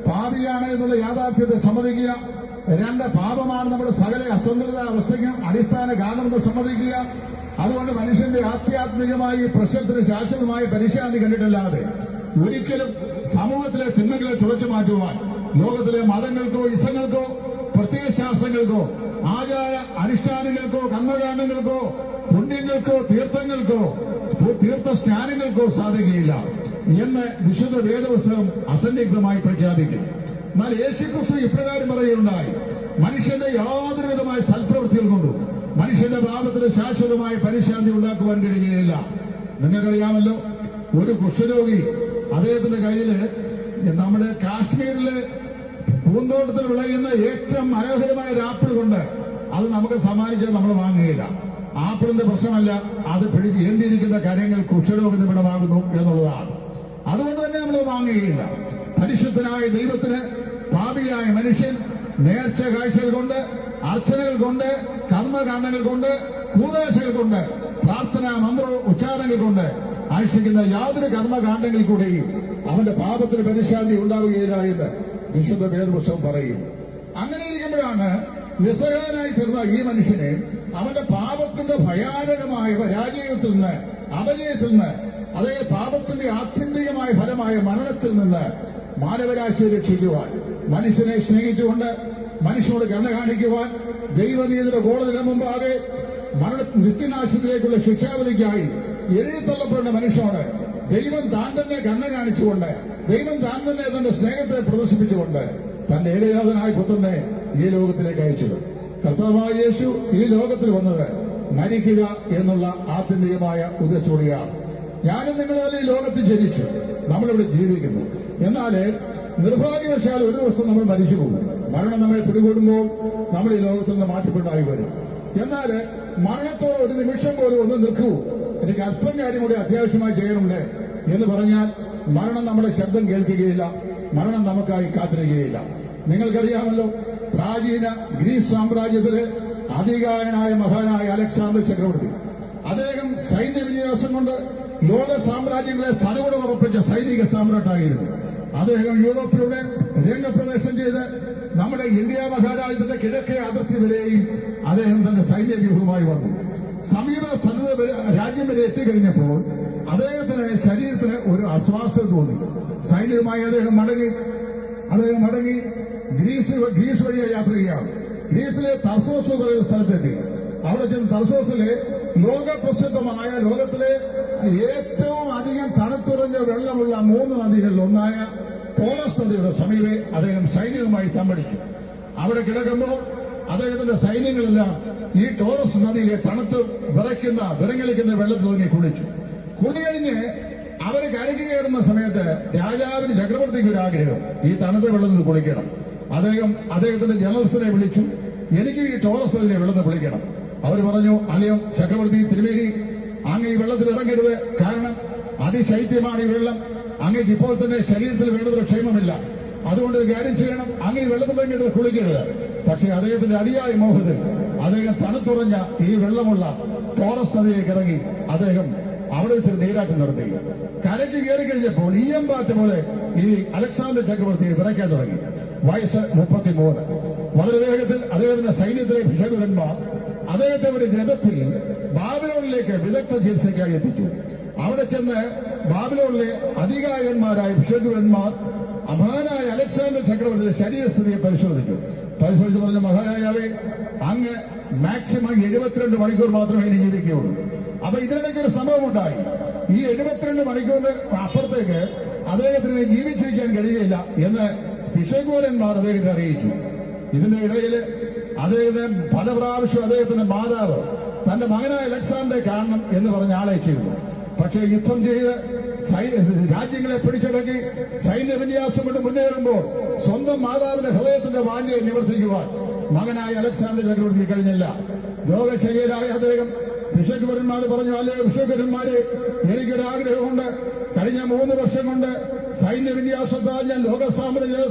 Speaker 2: പാപിയാണ് എന്നുള്ള യാഥാർത്ഥ്യത്തെ സമ്മതിക്കുക. 2, പാപമാണ് നമ്മുടെ സകല അസന്തുലിത അവസ്ഥയ്ക്കും അടിസ്ഥാന കാരണമെന്ന് സമ്മതിക്കുക. അതുകൊണ്ട് മനുഷ്യന്റെ ആധ്യാത്മികമായി പ്രശ്നത്തിന് ശാശ്വതമായ പരിശാന്തി കണ്ടിട്ടല്ലാതെ ഒരിക്കലും സമൂഹത്തിലെ തിന്മകളെ തുടച്ചു മാറ്റുവാൻ ലോകത്തിലെ മതങ്ങൾക്കോ ഇസങ്ങൾക്കോ പ്രത്യയശാസ്ത്രങ്ങൾക്കോ ആചാര അനുഷ്ഠാനങ്ങൾക്കോ കർമ്മകാണ്ഡങ്ങൾക്കോ പുണ്യങ്ങൾക്കോ തീർത്ഥങ്ങൾക്കോ തീർത്ഥസ്നാനങ്ങൾക്കോ സാധിക്കുകയില്ല എന്ന് വിശുദ്ധ വേദപുസ്തകം അസന്നിഗ്ധമായി പ്രഖ്യാപിക്കും. എന്നാൽ യേശുക്രിസ്തു ഇപ്രകാരം പറയുകയുണ്ടായി, മനുഷ്യന്റെ യാതൊരുവിധമായ സൽപ്രവൃത്തികൾ കൊണ്ടും മനുഷ്യന്റെ പാപത്തിന് ശാശ്വതമായ പരിശാന്തി ഉണ്ടാക്കുവാൻ കഴിയുകയില്ല. നിങ്ങൾക്കറിയാമല്ലോ, ഒരു കുഷ്ഠരോഗി അദ്ദേഹത്തിന്റെ കയ്യിൽ നമ്മുടെ കാശ്മീരിലെ പൂന്തോട്ടത്തിൽ വിളയുന്ന ഏറ്റവും മനോഹരമായ ഒരു ആപ്പിൾ കൊണ്ട് അത് നമുക്ക് സമ്മാനിച്ചാൽ നമ്മൾ വാങ്ങുകയില്ല. ആപ്പിളിന്റെ പ്രശ്നമല്ല, അത് പിടിച്ച് ഏന്തിയിരിക്കുന്ന കാര്യങ്ങൾ കുഷ്ഠരോഗ നിമിടമാകുന്നു എന്നുള്ളതാണ്. അതുകൊണ്ട് തന്നെ നമ്മൾ വാങ്ങുകയില്ല. പരിശുദ്ധനായ ദൈവത്തിന് പാപിയായ മനുഷ്യൻ നേർച്ച കാഴ്ചകൾ കൊണ്ട്, അർച്ചനകൾ കൊണ്ട്, കർമ്മകാണ്ഡങ്ങൾ കൊണ്ട്, കൂതാശകൾ കൊണ്ട്, പ്രാർത്ഥനാ മന്ത്ര ഉച്ചാരണങ്ങൾ കൊണ്ട് ആഴ്ചിക്കുന്ന യാതൊരു കർമ്മകാണ്ഡങ്ങളിൽ കൂടെയും അവന്റെ പാപത്തിന് പരിശാന്തി ഉണ്ടാവുകയില്ല എന്ന് വിശുദ്ധ വേദപുസ്തകം പറയും. അങ്ങനെ ഇരിക്കുമ്പോഴാണ് നിസ്സഹായനായി തീർന്ന ഈ മനുഷ്യനെ അവന്റെ പാപത്തിന്റെ ഭയാനകമായ പരാജയത്തിൽ നിന്ന്
Speaker 3: അപജയത്തിൽ നിന്ന്, അതായത് പാപത്തിന്റെ ആത്യന്തികമായ ഫലമായ മരണത്തിൽ നിന്ന് മാനവരാശിയെ രക്ഷിക്കുവാൻ, മനുഷ്യനെ സ്നേഹിച്ചുകൊണ്ട് മനുഷ്യനോട് കരുണ കാണിക്കുവാൻ, ദൈവനീതിയുടെ കോടതിയുടെ മുമ്പാകെ നിത്യനാശത്തിലേക്കുള്ള ശിക്ഷാവിധിക്കായി എഴുതിത്തള്ളപ്പെടുന്ന മനുഷ്യനോട് ദൈവം താൻ തന്നെ കരുണ കാണിച്ചുകൊണ്ട്, ദൈവം താൻ തന്നെ തന്റെ സ്നേഹത്തെ പ്രദർശിപ്പിച്ചുകൊണ്ട് തന്റെ ഏകജാതനായ പുത്രനെ ഈ ലോകത്തിലേക്ക് അയച്ചു. കർത്താവായ യേശു ഈ ലോകത്തിൽ വന്നത് മരിക്കുക എന്നുള്ള ആത്യന്തികമായ ഉദ്ദേശത്തോടെയാണ്. ഞാനും നിങ്ങളും ഈ ലോകത്തിൽ ജനിച്ചു, നമ്മളിവിടെ ജീവിക്കുന്നു. എന്നാൽ നിർഭാഗ്യവശാൽ ഒരു ദിവസം നമ്മൾ മരിച്ചു പോകും. മരണം നമ്മെ പിടികൂടുമ്പോൾ നമ്മൾ ഈ ലോകത്തിൽ നിന്ന് മാറ്റപ്പെട്ടായി വരും. എന്നാൽ മരണത്തോടെ ഒരു നിമിഷം പോലും ഒന്ന് നിൽക്കൂ, എനിക്ക് അല്പം കാര്യം കൂടി അത്യാവശ്യമായി ചെയ്യാനുണ്ട് എന്ന് പറഞ്ഞാൽ മരണം നമ്മുടെ ശബ്ദം കേൾക്കുകയില്ല, മരണം നമുക്കായി കാത്തിരിക്കുകയില്ല. നിങ്ങൾക്കറിയാമല്ലോ, പ്രാചീന ഗ്രീസ് സാമ്രാജ്യത്തിലെ അധികായനായ മഹാനായ അലക്സാണ്ടർ ചക്രവർത്തി, അദ്ദേഹം സൈന്യവിന്യാസം കൊണ്ട് ലോക സാമ്രാജ്യങ്ങളെ സനോടെ ഉറപ്പിച്ച സൈനിക സാമ്രാട്ടായിരുന്നു. അദ്ദേഹം യൂറോപ്പിലൂടെ രംഗപ്രവേശം ചെയ്ത് നമ്മുടെ ഇന്ത്യ മഹാരാജ്യത്തിന്റെ കിഴക്കേ അതിർത്തി വരെയും അദ്ദേഹം തന്റെ സൈന്യവ്യൂഹവുമായി വന്നു. സമീപ സ്ഥലത്ത് രാജ്യം വരെ എത്തിക്കഴിഞ്ഞപ്പോൾ അദ്ദേഹത്തിന് ശരീരത്തിന് ഒരു അസ്വാസ്ഥ്യത തോന്നി. സൈന്യവുമായി അദ്ദേഹം മടങ്ങി ഗ്രീസ് വഴിയായി യാത്ര ചെയ്യുകയാണ്. ഗ്രീസിലെ തർസോസ് പറയുന്ന സ്ഥലത്തെത്തി. അവിടെ ചെന്ന് തർസോസിലെ ലോകപ്രസിദ്ധമായ ലോകത്തിലെ ഏറ്റവും അധികം തണുത്തുറഞ്ഞ വെള്ളമുള്ള 3 നദികളിൽ ഒന്നായ ടോറസ് നദിയുടെ സമീപെ അദ്ദേഹം സൈന്യവുമായി തമ്പടിച്ചു. അവിടെ കിടക്കുമ്പോൾ അദ്ദേഹത്തിന്റെ സൈന്യങ്ങളെല്ലാം ഈ ടോറസ് നദിയിലെ തണുത്ത് വിറങ്ങലിക്കുന്ന വെള്ളത്തിൽ തുടങ്ങി കുളിച്ചു. കുളികഴിഞ്ഞ് അവര് കരയ്ക്ക് കയറുന്ന സമയത്ത് രാജാവിന് ചക്രവർത്തിക്ക് ഒരു ആഗ്രഹം, ഈ തണുത്ത വെള്ളത്തിൽ കുളിക്കണം. അദ്ദേഹത്തിന്റെ ജനറൽസിനെ വിളിച്ചു, എനിക്ക് ഈ ടോറസ് നദിയിലെ വെള്ളത്തിൽ കുളിക്കണം. അവർ പറഞ്ഞു, അല്ലയോ ചക്രവർത്തി തിരുമേനി, അങ്ങ് ഈ വെള്ളത്തിൽ ഇറങ്ങരുത്, കാരണം അതിശൈത്യമാണ് ഈ വെള്ളം, അങ്ങേക്ക് ഇപ്പോൾ തന്നെ ശരീരത്തിൽ വേണ്ടതൊരു ക്ഷേമമില്ല, അതുകൊണ്ട് ഒരു കാര്യം ചെയ്യണം, അങ്ങ് ഈ വെള്ളത്തിൽ ഇറങ്ങിയിട്ട് കുളിക്കരുത്. പക്ഷേ അദ്ദേഹത്തിന്റെ അതിയായ മോഹത്തിൽ അദ്ദേഹം തണുത്തുറഞ്ഞ ഈ വെള്ളമുള്ള ടോറസ് നദിയിലേക്ക് ഇറങ്ങി അദ്ദേഹം അവിടെ വെച്ചൊരു നീരാട്ടം നടത്തി. കരയ്ക്ക് കയറി കഴിഞ്ഞപ്പോൾ ഈയമ്പാറ്റ പോലെ ഈ അലക്സാണ്ടർ ചക്രവർത്തിയെ വിറയ്ക്കാൻ തുടങ്ങി. വയസ്സ് 33. വളരെ വേഗത്തിൽ അദ്ദേഹത്തിന്റെ സൈന്യത്തിലെ ഭിഷകുരന്മാർ അദ്ദേഹത്തെ ഒരു രഥത്തിൽ ബാബിലോണിലേക്ക് വിദഗ്ധ ചികിത്സയ്ക്കായി എത്തിച്ചു. അവിടെ ചെന്ന് ബാബിലോണിലെ അധികായന്മാരായ ഭിഷകുരന്മാർ മഹാനായ അലക്സാണ്ടർ ചക്രവർത്തിയുടെ ശരീരസ്ഥിതിയെ പരിശോധിച്ചു പറഞ്ഞ, മഹാനായാവേ, അങ്ങ് മാക്സിമം 72 മണിക്കൂർ മാത്രമേ ഇനി ജീവിക്കുകയുള്ളൂ. അപ്പൊ ഇതിനിടയ്ക്ക് ഒരു സംഭവം ഉണ്ടായി. ഈ 72 മണിക്കൂറിന് അപ്പുറത്തേക്ക് അദ്ദേഹത്തിന് ജീവിച്ചിരിക്കാൻ കഴിയുകയില്ല എന്ന് ഭിഷകുരന്മാർ അദ്ദേഹത്തെ അറിയിച്ചു. ഇതിന്റെ ഇടയിൽ അദ്ദേഹത്തെ പല പ്രാവശ്യം അദ്ദേഹത്തിന്റെ മാതാവ് തന്റെ മകനായ അലക്സാണ്ടറെ കാണണം എന്ന് പറഞ്ഞ ആളയച്ചിരുന്നു. പക്ഷേ യുദ്ധം ചെയ്ത് രാജ്യങ്ങളെ പിടിച്ചടക്കി സൈന്യവിന്യാസം കൊണ്ട് മുന്നേറുമ്പോൾ സ്വന്തം മാതാവിന്റെ ഹൃദയത്തിന്റെ വാഞ്ഛയെ നിവർത്തിക്കുവാൻ മകനായ അലക്സാണ്ടർ ചക്രവർത്തി കഴിഞ്ഞില്ല. രോഗശയ്യരായ അദ്ദേഹം ഭിഷകുരന്മാർ പറഞ്ഞു, അല്ലയോ ഭിഷകുരന്മാരെ, എനിക്കൊരാഗ്രഹമുണ്ട്. കഴിഞ്ഞ 3 വർഷം കൊണ്ട് സൈന്യവിന്യാസത്താൽ ഞാൻ ലോക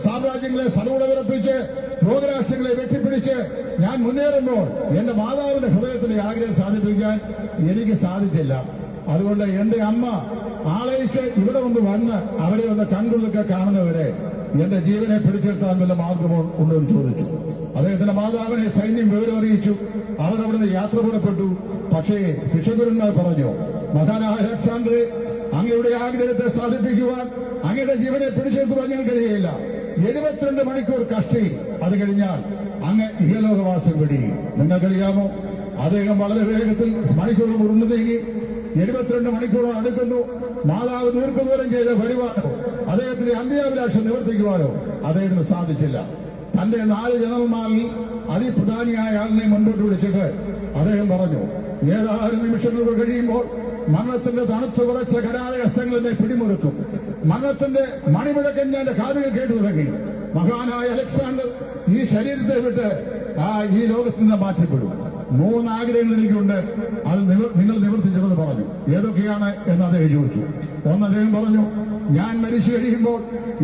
Speaker 3: സാമ്രാജ്യങ്ങളെ സലൂടെ വിറപ്പിച്ച് ലോകരാഷ്ട്രങ്ങളെ വെട്ടിപ്പിടിച്ച് ഞാൻ മുന്നേറുമ്പോൾ എന്റെ മാതാവിന്റെ ഹൃദയത്തിന്റെ ആഗ്രഹം സാധിപ്പിക്കാൻ എനിക്ക് സാധിച്ചില്ല. അതുകൊണ്ട് എന്റെ അമ്മ ആളയിച്ച് ഇവിടെ വന്ന് അവരെ ഒന്ന് കണ്ടുകൊടുക്കുക കാണുന്നവരെ എന്റെ ജീവനെ പിടിച്ചെടുത്താൻ വല്ല മാർഗമോ ഉണ്ടോ എന്ന് ചോദിച്ചു. അദ്ദേഹത്തിന്റെ മാതാവിനെ സൈന്യം വിവരം അറിയിച്ചു. അവർ അവിടുന്ന് യാത്ര പുറപ്പെട്ടു. പക്ഷേ ഭിഷകുരന്മാർ പറഞ്ഞു, മഹാനായ അലക്സാണ്ടറെ, അങ്ങയുടെ ആഗ്രഹത്തെ സാധിപ്പിക്കുവാൻ അങ്ങയുടെ ജീവനെ പിടിച്ചെടുത്തുവാൻ ഞങ്ങൾ കഴിയുകയില്ല. 72 മണിക്കൂർ കഷ്ടി, അത് കഴിഞ്ഞാൽ അങ്ങ് ഇഹലോകവാസം വെടിയും. നിങ്ങൾക്കറിയാമോ, അദ്ദേഹം വളരെ വേഗത്തിൽ മണിക്കൂർ ഉരുണ്ടു നീങ്ങി 72 മണിക്കൂറോ അടുക്കുന്നു. മാതാവ് ദീർഘദൂരം ചെയ്ത് വരുവാനോ അദ്ദേഹത്തിന്റെ അന്ത്യാഭിലാഷം നിവർത്തിക്കുവാനോ അദ്ദേഹത്തിന് സാധിച്ചില്ല. തന്റെ 4 ജനറൽമാരിൽ അതിപ്രധാനിയായ ആളിനെ മുൻപോട്ട് വിളിച്ചിട്ട് അദ്ദേഹം പറഞ്ഞു, ഏതാനും നിമിഷങ്ങൾ കഴിയുമ്പോൾ മരണത്തിന്റെ തണുത്തു കുറച്ച കരാളഹസ്തങ്ങൾ എന്നെ പിടിമുറുക്കും. മരണത്തിന്റെ മണിമുഴക്കം ഞാൻ കാതുകൾ കേട്ടു തുടങ്ങി. മഹാനായ അലക്സാണ്ടർ ഈ ശരീരത്തെ വിട്ട് ഈ ലോകത്ത് നിന്ന് മാറ്റപ്പെടും. 3 ആഗ്രഹങ്ങൾ എനിക്കുണ്ട്, അത് നിങ്ങൾ നിവർത്തിച്ചെന്ന് പറഞ്ഞു. ഏതൊക്കെയാണ് എന്ന് അദ്ദേഹം ചോദിച്ചു. ഒന്ന്, അദ്ദേഹം പറഞ്ഞു, ഞാൻ മരിച്ചു കഴിയുമ്പോൾ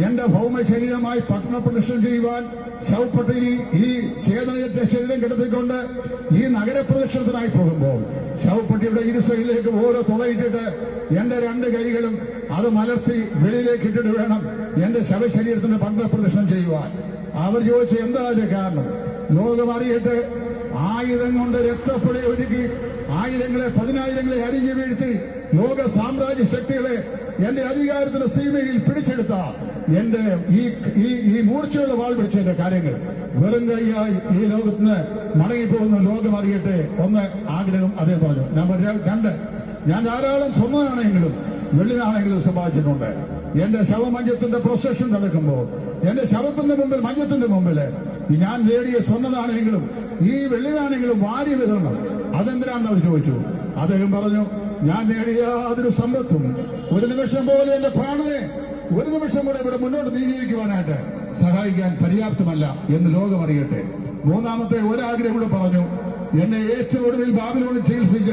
Speaker 3: എന്റെ ഭൗമ ശരീരമായി പട്ടണപ്രദക്ഷിണം ചെയ്യുവാൻ ശവപ്പെട്ടിയിൽ ഈ ചേതനയറ്റ ശരീരം കിടത്തിക്കൊണ്ട് ഈ നഗരപ്രദക്ഷിണത്തിനായി പോകുമ്പോൾ ശവപ്പെട്ടിയുടെ ഇരുസൈഡിലേക്ക് ഓരോ തുളയിട്ടിട്ട് എന്റെ 2 കൈകളും അത് മലർത്തി വെളിയിലേക്ക് ഇട്ടിട്ട് വേണം എന്റെ ശവശരീരത്തിന് പട്ടണപ്രദക്ഷിണം ചെയ്യുവാൻ. അവർ ചോദിച്ചു, എന്താ അതിന്റെ കാരണം? ലോകം അറിയട്ടെ, ആയുധം കൊണ്ട് രക്തപ്പുഴ ഒരുക്കി ആയിരങ്ങളെ പതിനായിരങ്ങളെ അരിഞ്ഞു വീഴ്ത്തി ലോക സാമ്രാജ്യ ശക്തികളെ എന്റെ അധികാരത്തിന്റെ സീമയിൽ പിടിച്ചെടുത്ത എന്റെ ഈ മൂർച്ചയുള്ള വാൾ പിടിച്ചതിന്റെ കാര്യങ്ങൾ വെറും കൈയായി ഈ ലോകത്തിന് മടങ്ങിപ്പോകുന്ന ലോകം അറിയട്ടെ. ഒന്ന് ആഗ്രഹം അതേ പറഞ്ഞു. നമ്പർ 2, ഞാൻ ധാരാളം സ്വർണ്ണമാണെങ്കിലും വെള്ളിനാണെങ്കിലും സമ്പാദിച്ചിട്ടുണ്ട്. എന്റെ ശവമഞ്ചത്തിന്റെ പ്രൊസഷൻ നടക്കുമ്പോൾ എന്റെ ശവത്തിന്റെ മുമ്പിൽ മഞ്ചത്തിന്റെ മുമ്പിൽ ഞാൻ നേടിയ സ്വർണ്ണനാണെങ്കിലും ഈ വെള്ളിനാണെങ്കിലും വാരി വിതരണം. അതെന്തിനാണെന്ന് അവർ ചോദിച്ചു. അദ്ദേഹം പറഞ്ഞു, ഞാൻ നേടിയ യാതൊരു സമ്പത്തും ഒരു നിമിഷം പോലെ എന്റെ പ്രാണനെ ഒരു നിമിഷം കൂടെ ഇവിടെ മുന്നോട്ട് നീങ്ങിയിരിക്കുവാനായിട്ട് സഹായിക്കാൻ പര്യാപ്തമല്ല എന്ന് ലോകം അറിയട്ടെ. മൂന്നാമത്തെ ഒരാഗ്രഹം കൂടെ പറഞ്ഞു, എന്നെ ഏറ്റവും ഒടുവിൽ ബാബിലോണിൽ ചികിത്സിച്ച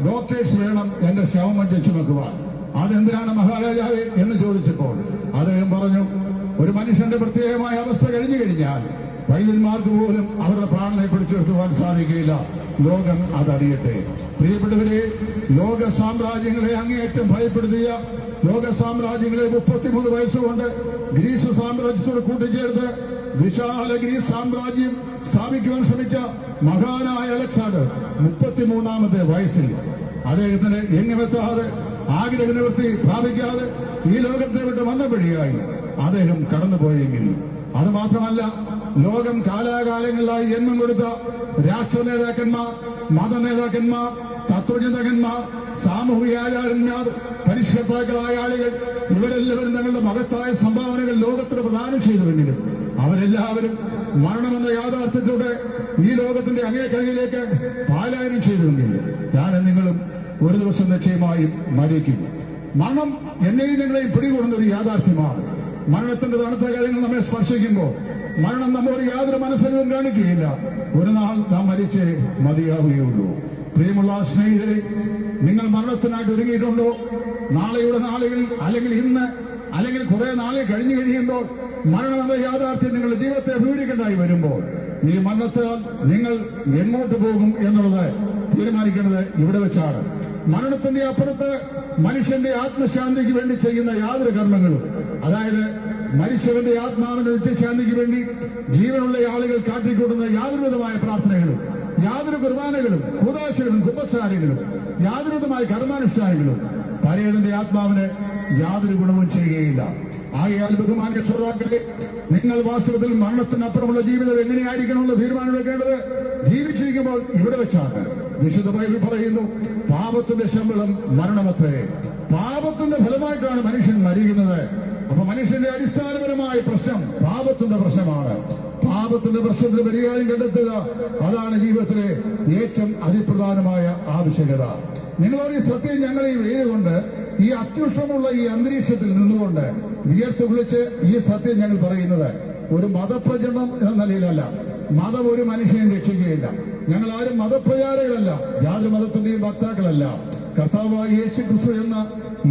Speaker 3: ഡോക്ടേഴ്സ് വേണം എന്റെ ശവമഞ്ചം ചുമക്കുവാൻ. അതെന്തിനാണ് മഹാരാജാവേ എന്ന് ചോദിച്ചപ്പോൾ അദ്ദേഹം പറഞ്ഞു, ഒരു മനുഷ്യന്റെ പ്രത്യേകമായ അവസ്ഥ കഴിഞ്ഞു കഴിഞ്ഞാൽ വൈദ്യന്മാർക്ക് പോലും അവരുടെ പ്രാണനെ പിടിച്ചെടുത്തുവാൻ സാധിക്കുകയില്ല. ലോകം അതറിയട്ടെ. പ്രിയപ്പെട്ടവരെ, ലോക സാമ്രാജ്യങ്ങളെ അങ്ങേയറ്റം ഭയപ്പെടുത്തിയ ലോക സാമ്രാജ്യങ്ങളെ 33 വയസ്സുകൊണ്ട് ഗ്രീസ് സാമ്രാജ്യത്തോട് കൂട്ടിച്ചേർത്ത് വിശാല ഗ്രീസ് സാമ്രാജ്യം സ്ഥാപിക്കുവാൻ ശ്രമിച്ച മഹാനായ അലക്സാണ്ടർ 33ാമത്തെ വയസ്സിൽ അദ്ദേഹത്തിന് എങ്ങുമെത്താതെ ആഗ്രഹ നിവൃത്തി പ്രാപിക്കാതെ ഈ ലോകത്തെ വിട്ട് മന്നപടിയായി അദ്ദേഹം കടന്നുപോയെങ്കിൽ അത് മാത്രമല്ല, ലോകം കാലാകാലങ്ങളിലായി ജന്മം കൊടുത്ത രാഷ്ട്ര നേതാക്കന്മാർ, മത നേതാക്കന്മാർ, തത്വചിന്തകന്മാർ, സാമൂഹികാചാര്യന്മാർ, പരിഷ്കർത്താക്കളായ ആളുകൾ ഇവരെല്ലാവരും തങ്ങളുടെ മഹത്തായ സംഭാവനകൾ ലോകത്തിന് പ്രദാനം ചെയ്തുവെങ്കിലും അവരെല്ലാവരും മരണമെന്ന യാഥാർത്ഥ്യത്തോടെ ഈ ലോകത്തിന്റെ അങ്ങേക്കരയിലേക്ക് പാലായനം ചെയ്തുവെങ്കിൽ ഞാനും നിങ്ങളും ഒരു ദിവസം നിശ്ചയമായും മരിക്കും. മരണം എന്നെയും നിങ്ങളെയും പിടികൂടുന്ന ഒരു യാഥാർത്ഥ്യമാണ്. മരണത്തിന്റെ തണുത്ത കാര്യങ്ങൾ നമ്മെ സ്പർശിക്കുമ്പോൾ മരണം നമ്മോട് യാതൊരു മനസ്സിലും കാണിക്കുകയില്ല. ഒരു നാൾ നാം മരിച്ചേ മതിയാവുകയുള്ളൂ. പ്രിയമുള്ള സ്നേഹിതരെ, നിങ്ങൾ മരണത്തിനായിട്ട് ഒരുങ്ങിയിട്ടുണ്ടോ? നാളെയുടെ നാളുകളിൽ അല്ലെങ്കിൽ ഇന്ന് അല്ലെങ്കിൽ കുറെ നാളെ കഴിഞ്ഞു കഴിയുമ്പോൾ മരണമെന്ന യാഥാർത്ഥ്യം നിങ്ങളുടെ ജീവിതത്തെ അഭിമുഖീകരിക്കേണ്ടതായി വരുമ്പോൾ ഈ മരണത്താൽ നിങ്ങൾ എങ്ങോട്ട് പോകും എന്നുള്ളത് തീരുമാനിക്കുന്നത് ഇവിടെ വെച്ചാണ്. മരണത്തിന്റെ അപ്പുറത്ത് മനുഷ്യന്റെ ആത്മശാന്തിക്ക് വേണ്ടി ചെയ്യുന്ന യാതൊരു കർമ്മങ്ങളും, അതായത് മനുഷ്യന്റെ ആത്മാവിന്റെ നിത്യശാന്തിക്ക് വേണ്ടി ജീവനുള്ള ആളുകൾ കാട്ടിക്കൂട്ടുന്ന യാതൊരു വിധമായ പ്രാർത്ഥനകളും, യാതൊരു കുർബാനകളും, കൂദാശകളും, കുമ്പസാരങ്ങളും, യാതൊരു വിധമായ കർമാനുഷ്ഠാനങ്ങളും പരേതന്റെ ആത്മാവിന് യാതൊരു ഗുണവും ചെയ്യുകയില്ല. ആകയാൽ ബഹുമാന്യ ശ്രോതാക്കളെ, നിങ്ങൾ വാസ്തവത്തിൽ മരണത്തിനപ്പുറമുള്ള ജീവിതം എങ്ങനെയായിരിക്കണമെന്ന് തീരുമാനമെടുക്കേണ്ടത് ജീവിച്ചിരിക്കുമ്പോൾ ഇവിടെ വെച്ചാണ്. വിശുദ്ധ ബൈബിൾ പറയുന്നു, പാപത്തിന്റെ ശമ്പളം മരണമത്രേ. പാപത്തിന്റെ ഫലമായിട്ടാണ് മനുഷ്യൻ മരിക്കുന്നത്. അപ്പൊ മനുഷ്യന്റെ അടിസ്ഥാനപരമായ പ്രശ്നം പാപത്തിന്റെ പ്രശ്നമാണ്. പാപത്തിന്റെ പ്രശ്നത്തിന് പരിഹാരം കണ്ടെത്തുക, അതാണ് ജീവിതത്തിലെ ഏറ്റവും അതിപ്രധാനമായ ആവശ്യകത. നിങ്ങളോട് ഈ സത്യം ഞങ്ങൾ ഈ വെയിലുകൊണ്ട് ഈ അത്യുഷ്ണമുള്ള ഈ അന്തരീക്ഷത്തിൽ നിന്നുകൊണ്ട് വിയർത്ത് വിളിച്ച് ഈ സത്യം ഞങ്ങൾ പറയുന്നത് ഒരു മതപ്രചരണം എന്ന നിലയിലല്ല. മതം ഒരു മനുഷ്യനെ രക്ഷിക്കുകയില്ല. ഞങ്ങൾ ആരും മതപ്രചാരകളല്ല, യാതൊരു മതത്തിന്റെയും വക്താക്കളല്ല. കർത്താവായ യേശു ക്രിസ്തു എന്ന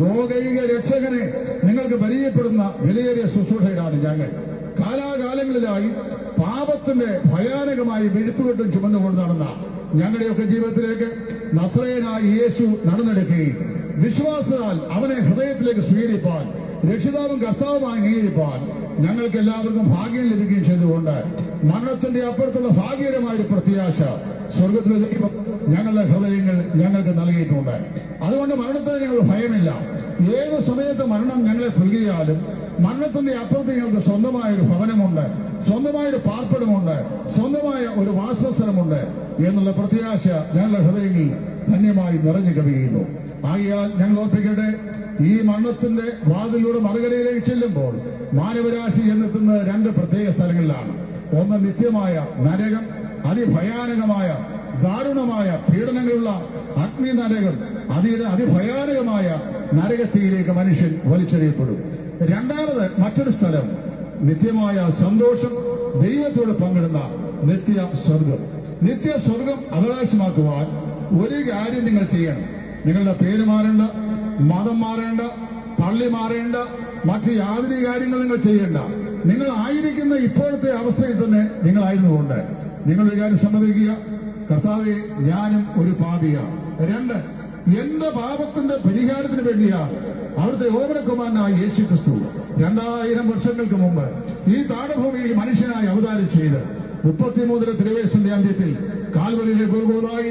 Speaker 3: ലോകൈക രക്ഷകനെ നിങ്ങൾക്ക് പരിചയപ്പെടുന്ന വിലയേറിയ ശുശ്രൂഷകരാണ് ഞങ്ങൾ. കാലാകാലങ്ങളിലായി പാപത്തിന്റെ ഭയാനകമായ വെഴുപ്പുകെട്ടും ചുമന്നുകൊണ്ട് നടന്ന ഞങ്ങളുടെയൊക്കെ ജീവിതത്തിലേക്ക് നസ്രയനായ യേശു നടന്നെടുക്കുകയും വിശ്വാസത്താൽ അവനെ ഹൃദയത്തിലേക്ക് സ്വീകരിപ്പാൻ, രക്ഷിതാവും കർത്താവുമായി അംഗീകരിപ്പാൻ ഞങ്ങൾക്ക് എല്ലാവർക്കും ഭാഗ്യം ലഭിക്കുകയും ചെയ്തുകൊണ്ട് മരണത്തിന്റെ അപ്പുറത്തുള്ള ഭാഗ്യകരമായ ഒരു പ്രത്യാശ സ്വർഗത്തിലെ ദൈവം ഞങ്ങളുടെ ഹൃദയങ്ങൾ ഞങ്ങൾക്ക് നൽകിയിട്ടുണ്ട്. അതുകൊണ്ട് മരണത്തിന് ഞങ്ങൾ ഭയമില്ല. ഏത് സമയത്ത് മരണം ഞങ്ങളെ നൽകിയാലും മരണത്തിന്റെ അപ്പുറത്ത് ഞങ്ങൾക്ക് സ്വന്തമായ ഒരു ഭവനമുണ്ട്, സ്വന്തമായൊരു പാർപ്പിടമുണ്ട്, സ്വന്തമായ ഒരു വാസസ്ഥലമുണ്ട് എന്നുള്ള പ്രത്യാശ ഞങ്ങളുടെ ഹൃദയങ്ങളിൽ ധന്യമായി നിറഞ്ഞു കവിയുന്നു. ആകയാൽ ഞങ്ങൾ ഓർപ്പിക്കട്ടെ, ഈ മരണത്തിന്റെ വാതിലൂടെ മറുകരയിലേക്ക് ചെല്ലുമ്പോൾ മാനവരാശി എന്നെത്തുന്നത് 2 പ്രത്യേക സ്ഥലങ്ങളിലാണ്. ഒന്ന് നിത്യമായ നരകം, അതിഭയാനകമായ ദാരുണമായ പീഡനങ്ങളുള്ള അഗ്നി നരകം, അതിഭയാനകമായ നരകത്തിയിലേക്ക് മനുഷ്യൻ വലിച്ചെറിയപ്പെടും. രണ്ടാമത് മറ്റൊരു സ്ഥലം നിത്യമായ സന്തോഷം, ദൈവത്തോട് പങ്കിടുന്ന നിത്യസ്വർഗം. നിത്യസ്വർഗം അവകാശമാക്കുവാൻ ഒരു കാര്യം നിങ്ങൾ ചെയ്യണം. നിങ്ങളുടെ പേര് മാറേണ്ട, മതം മാറേണ്ട, പള്ളി മാറേണ്ട, മറ്റ് യാതൊരു കാര്യങ്ങൾ നിങ്ങൾ ചെയ്യേണ്ട. നിങ്ങൾ ആയിരിക്കുന്ന ഇപ്പോഴത്തെ അവസ്ഥയിൽ തന്നെ നിങ്ങളായിരുന്നുകൊണ്ട് നിങ്ങളൊരു കാര്യം സമ്മതിക്കുക, കർത്താവെ ഞാനും ഒരു പാപിയാണ്. 2, എന്റെ പാപത്തിന്റെ പരിഹാരത്തിന് വേണ്ടിയാണ് അവിടുത്തെ ഓമനകുമാരനായ യേശു ക്രിസ്തു 2000 വർഷങ്ങൾക്ക് മുമ്പ് ഈ താടഭൂമിയിൽ മനുഷ്യനായി അവതാരം ചെയ്ത് 33 തിരുവയസ്സിന്റെ അന്ത്യത്തിൽ കാൽവരിയിലെ ഗോൽഗോഥായി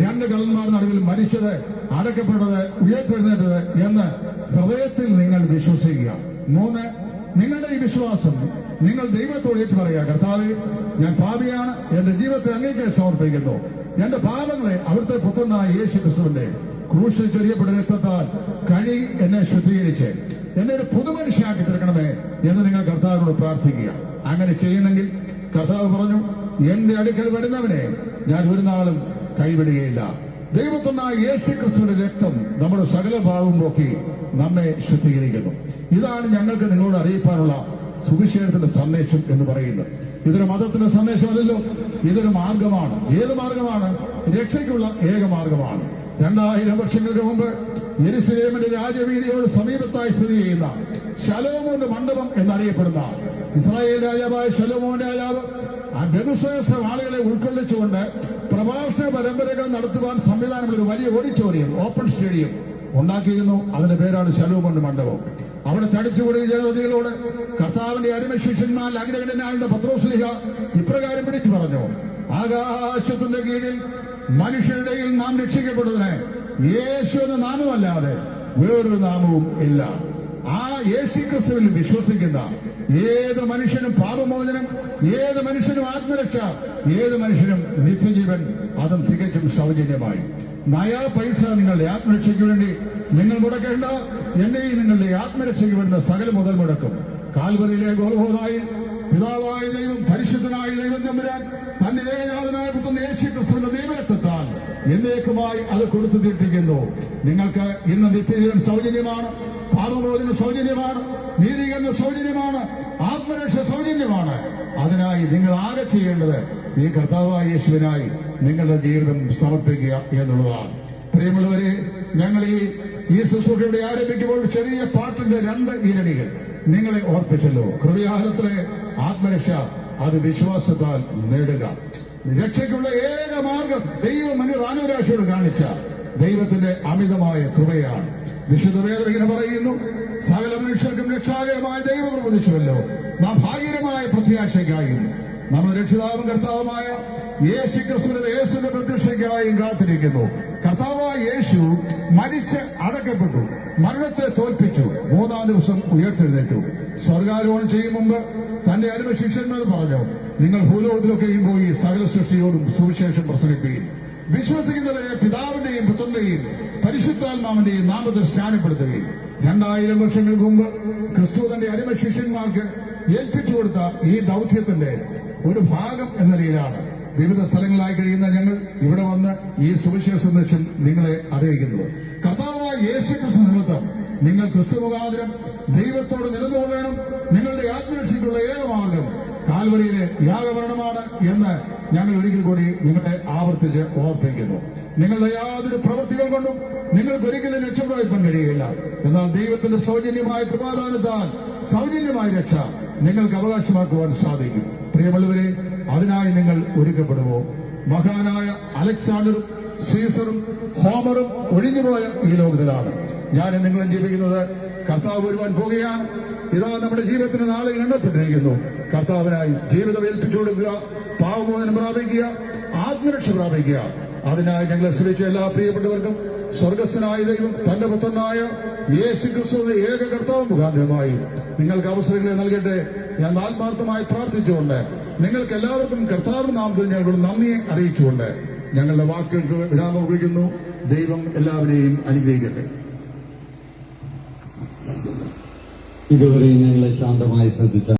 Speaker 3: 2 കള്ളന്മാർ നടുവിൽ മരിച്ചത്, അടക്കപ്പെട്ടത്, ഉയർത്തെഴുന്നേറ്റത് എന്ന് ഹൃദയത്തിൽ നിങ്ങൾ വിശ്വസിക്കുക. 3, നിങ്ങളുടെ ഈ വിശ്വാസം നിങ്ങൾ ദൈവത്തോട് ഏറ്റു പറയുക. കർത്താവേ, ഞാൻ പാപിയാണ്, എന്റെ ജീവിതത്തെ അങ്ങേക്ക് സമർപ്പിക്കുന്നു. എന്റെ പാപങ്ങളെ അവിടുത്തെ പുത്രനായ യേശു ക്രിസ്തുവിന്റെ ക്രൂശിൽ ചൊരിയപ്പെട്ട രക്തത്താൽ കഴുകി എന്നെ ശുദ്ധീകരിച്ച് എന്നെ ഒരു പുതുമനുഷ്യനാക്കി തീർക്കണമേ എന്ന് നിങ്ങൾ കർത്താവിനോട് പ്രാർത്ഥിക്കുക. അങ്ങനെ ചെയ്യുന്നെങ്കിൽ കർത്താവ് പറഞ്ഞു, എന്റെ അടുക്കൽ വരുന്നവനെ ഞാൻ ഒരു നാളും കൈവിടുകയില്ല. ദൈവത്തിനായ യേശു ക്രിസ്തുവിന്റെ രക്തം നമ്മുടെ സകല ഭാവവും പോക്കി നമ്മെ ശുദ്ധീകരിക്കുന്നു. ഇതാണ് ഞങ്ങൾക്ക് നിങ്ങളോട് അറിയിപ്പാനുള്ള സുവിശേഷത്തിന്റെ സന്ദേശം എന്ന് പറയുന്നത്. ഇതൊരു മതത്തിന്റെ സന്ദേശമല്ലല്ലോ, ഇതൊരു മാർഗമാണ്. ഏത് മാർഗമാണ്? രക്ഷയ്ക്കുള്ള ഏക മാർഗമാണ്. 2000 വർഷങ്ങൾക്ക് മുമ്പ് യെരുശലേമിന്റെ രാജവീതിയോട് സമീപത്തായി സ്ഥിതി ചെയ്യുന്ന ശലോമോന്റെ മണ്ഡപം എന്നറിയപ്പെടുന്ന ഇസ്രായേൽ രാജാവായ ശലോമോന്റെ രാജാവ് ആ ബഹുസഹസ്ര ആളുകളെ ഉൾക്കൊള്ളിച്ചുകൊണ്ട് പ്രഭാഷണ പരമ്പരകൾ നടത്തുവാൻ സംവിധാനമുള്ള ഒരു വലിയ ഓഡിറ്റോറിയം, ഓപ്പൺ സ്റ്റേഡിയം ഉണ്ടാക്കിയിരുന്നു. അതിന്റെ പേരാണ് ശലോമോന്റെ മണ്ഡപം. അവിടെ തടിച്ചുകൂടിയ ജനതയോട് കർത്താവിന്റെ അടിമശിഷ്യന്മാരിൽ അഗ്രഗണ്യനായിരുന്ന പത്രോസ്ലീഹ ഇപ്രകാരം വിളിച്ചു പറഞ്ഞു, ആകാശത്തിന്റെ കീഴിൽ മനുഷ്യരുടെ നാം രക്ഷിക്കപ്പെടുന്നതിന് യേശു എന്ന നാമമല്ലാതെ വേറൊരു നാമവും ഇല്ല. ആ യേശുക്രിസ്തുവിൽ വിശ്വസിക്കുന്ന ഏത് മനുഷ്യനും പാപമോചനം, ഏത് മനുഷ്യനും ആത്മരക്ഷ, ഏത് മനുഷ്യനും നിത്യജീവൻ, അതും തികച്ചും സൗജന്യമായി. നയാ പൈസ നിങ്ങളുടെ ആത്മരക്ഷയ്ക്ക് വേണ്ടി നിങ്ങൾ മുടക്കേണ്ട. എന്നെയും നിങ്ങളുടെ ആത്മരക്ഷയ്ക്ക് വേണ്ട സകല മുതൽ മുടക്കും കാൽവരിയിലെ ഗോൽഗോഥായിൽ പിതാവായ ദൈവം, പരിശുദ്ധനായ ദൈവം തമ്പുരാൻ തന്റെ ഏകജാതനായ പുത്രൻ യേശു ക്രിസ്തുവിന്റെ ദൈവരക്തത്താൽ എന്നേക്കുമായി അത് കൊടുത്തു തീർപ്പിക്കുന്നു. നിങ്ങൾക്ക് ഇന്ന് നിത്യജീവൻ സൗജന്യമാണ്, പാപമോചനം സൗജന്യമാണ്, നീതീകരണം സൗജന്യമാണ്, ആത്മരക്ഷ സൗജന്യമാണ്. അതിനായി നിങ്ങൾ ആകെ ചെയ്യേണ്ടത് ഈ കർത്താവായ യേശുവിനായി നിങ്ങളുടെ ജീവിതം സമർപ്പിക്കുക എന്നുള്ളതാണ്. പ്രിയമുള്ളവരെ, ഞങ്ങൾ ഈ ശുശ്രൂഷയുടെ ആരംഭിക്കുമ്പോൾ ചെറിയ പാട്ടിന്റെ 2 ഈരടികൾ നിങ്ങളെ ഓർപ്പിച്ചല്ലോ. കൃപയാലത്തിലെ ആത്മരക്ഷ അത് വിശ്വാസത്താൽ നേടുക. രക്ഷയ്ക്കുള്ള ഏക മാർഗം ദൈവം മാനവരാശിയോട് കാണിച്ച ദൈവത്തിന്റെ അമിതമായ കൃപയാണ്. വിശുദ്ധ വേദം ഇങ്ങനെ പറയുന്നു, സകല മനുഷ്യർക്കും രക്ഷാകരമായ ദൈവം പ്രബോധിച്ചുവല്ലോ. നാം ഭാഗ്യകരമായ പ്രത്യാശയ്ക്കായും നമ്മുടെ രക്ഷിതാവും കർത്താവുമായ യേശു ക്രിസ്തുവിന്റെ യേശുവിന്റെ പ്രത്യക്ഷയ്ക്കായും കാത്തിരിക്കുന്നു. കർത്താവായ യേശു മരിച്ച് അടക്കപ്പെട്ടു, മരണത്തെ തോൽപ്പിച്ചു, 3-ാം ദിവസം ഉയർത്തെഴുന്നേറ്റു. സ്വർഗാരോഹണം ചെയ്യും മുമ്പ് തന്റെ അരുമ ശിഷ്യന്മാർ പറഞ്ഞു, നിങ്ങൾ ഭൂലോകത്തിലൊക്കെയും പോയി സകല സൃഷ്ടിയോടും സുവിശേഷം പ്രസംഗിക്കുകയും വിശ്വസിക്കുന്നവരെ പിതാവിന്റെയും പുത്രന്റെയും പരിശുദ്ധാത്മാവിന്റെയും നാമത്തിൽ സ്നാനപ്പെടുത്തുകയും 2000 വർഷങ്ങൾക്ക് മുമ്പ് ക്രിസ്തു തന്റെ അരുമ ശിഷ്യന്മാർക്ക് ഏൽപ്പിച്ചു കൊടുത്ത ഈ ദൌത്യത്തിന്റെ ഒരു ഭാഗം എന്ന നിലയിലാണ് വിവിധ സ്ഥലങ്ങളായി കഴിയുന്ന ഞങ്ങൾ ഇവിടെ വന്ന് ഈ സുവിശേഷ സന്ദേശം നിങ്ങളെ അറിയിക്കുന്നത്. കർത്താവായ യേശു ക്രിസ്തു നിമിത്തം നിങ്ങൾ ക്രിസ്തു മുഖാന്തരം ദൈവത്തോട് നിലനിൽക്കണം. നിങ്ങളുടെ ആത്മരക്ഷയ്ക്കുള്ള ഏക മാർഗം കാൽവരിയിലെ യാഗമരണമാണ് എന്ന് ഞങ്ങൾ ഒരിക്കൽ കൂടി നിങ്ങളെ ആവർത്തിച്ച് ഓർപ്പിക്കുന്നു. നിങ്ങളുടെ യാതൊരു പ്രവൃത്തികൾ കൊണ്ടും നിങ്ങൾക്ക് ഒരിക്കലും രക്ഷപ്രാപിക്കാൻ കഴിയുകയില്ല. എന്നാൽ ദൈവത്തിന്റെ സൗജന്യമായ കൃപാദാനത്താൽ സൗജന്യമായ രക്ഷ നിങ്ങൾക്ക് അവകാശമാക്കുവാൻ സാധിക്കും. പ്രിയമുള്ളവരെ, അതിനായി നിങ്ങൾ ഒരുക്കപ്പെടുമോ? മഹാനായ അലക്സാണ്ടറും സീസറും ഹോമറും ഒഴിഞ്ഞുപോയ ഈ ലോകത്തിലാണ് ഞാൻ നിങ്ങളും ജീവിക്കുന്നത്. കർത്താവ് വരുവാൻ പോകുകയാണ്. ഇതാ നമ്മുടെ ജീവിതത്തിന് നാളുകൾ എണ്ണപ്പെട്ടിരിക്കുന്നു. കർത്താവിനായി ജീവിതം ഏൽപ്പിച്ചു കൊടുക്കുക, പാപമോചനം പ്രാപിക്കുക, ആത്മരക്ഷ പ്രാപിക്കുക. അതിനായി ഞങ്ങളെ ശ്രമിച്ച എല്ലാ പ്രിയപ്പെട്ടവർക്കും സ്വർഗസ്ഥനായ ദൈവം തന്റെ പുത്രനായ യേശു ക്രിസ്തുവിന്റെ ഏക കർത്താവ് മുഖാന്തരമായി നിങ്ങൾക്ക് അവസരങ്ങളെ നൽകട്ടെ. ഞാൻ ആത്മാർത്ഥമായി പ്രാർത്ഥിച്ചുകൊണ്ട് നിങ്ങൾക്ക് എല്ലാവർക്കും കർത്താവിന്റെ നാമത്തിൽ ഞങ്ങളുടെ നന്ദിയെ അറിയിച്ചുകൊണ്ട് ഞങ്ങളുടെ വാക്കുകൾക്ക് വിരാമം കുറിക്കുന്നു. ദൈവം എല്ലാവരെയും അനുഗ്രഹിക്കട്ടെ.
Speaker 4: ഇതുവരെ ഞങ്ങളെ ശാന്തമായി ശ്രദ്ധിച്ച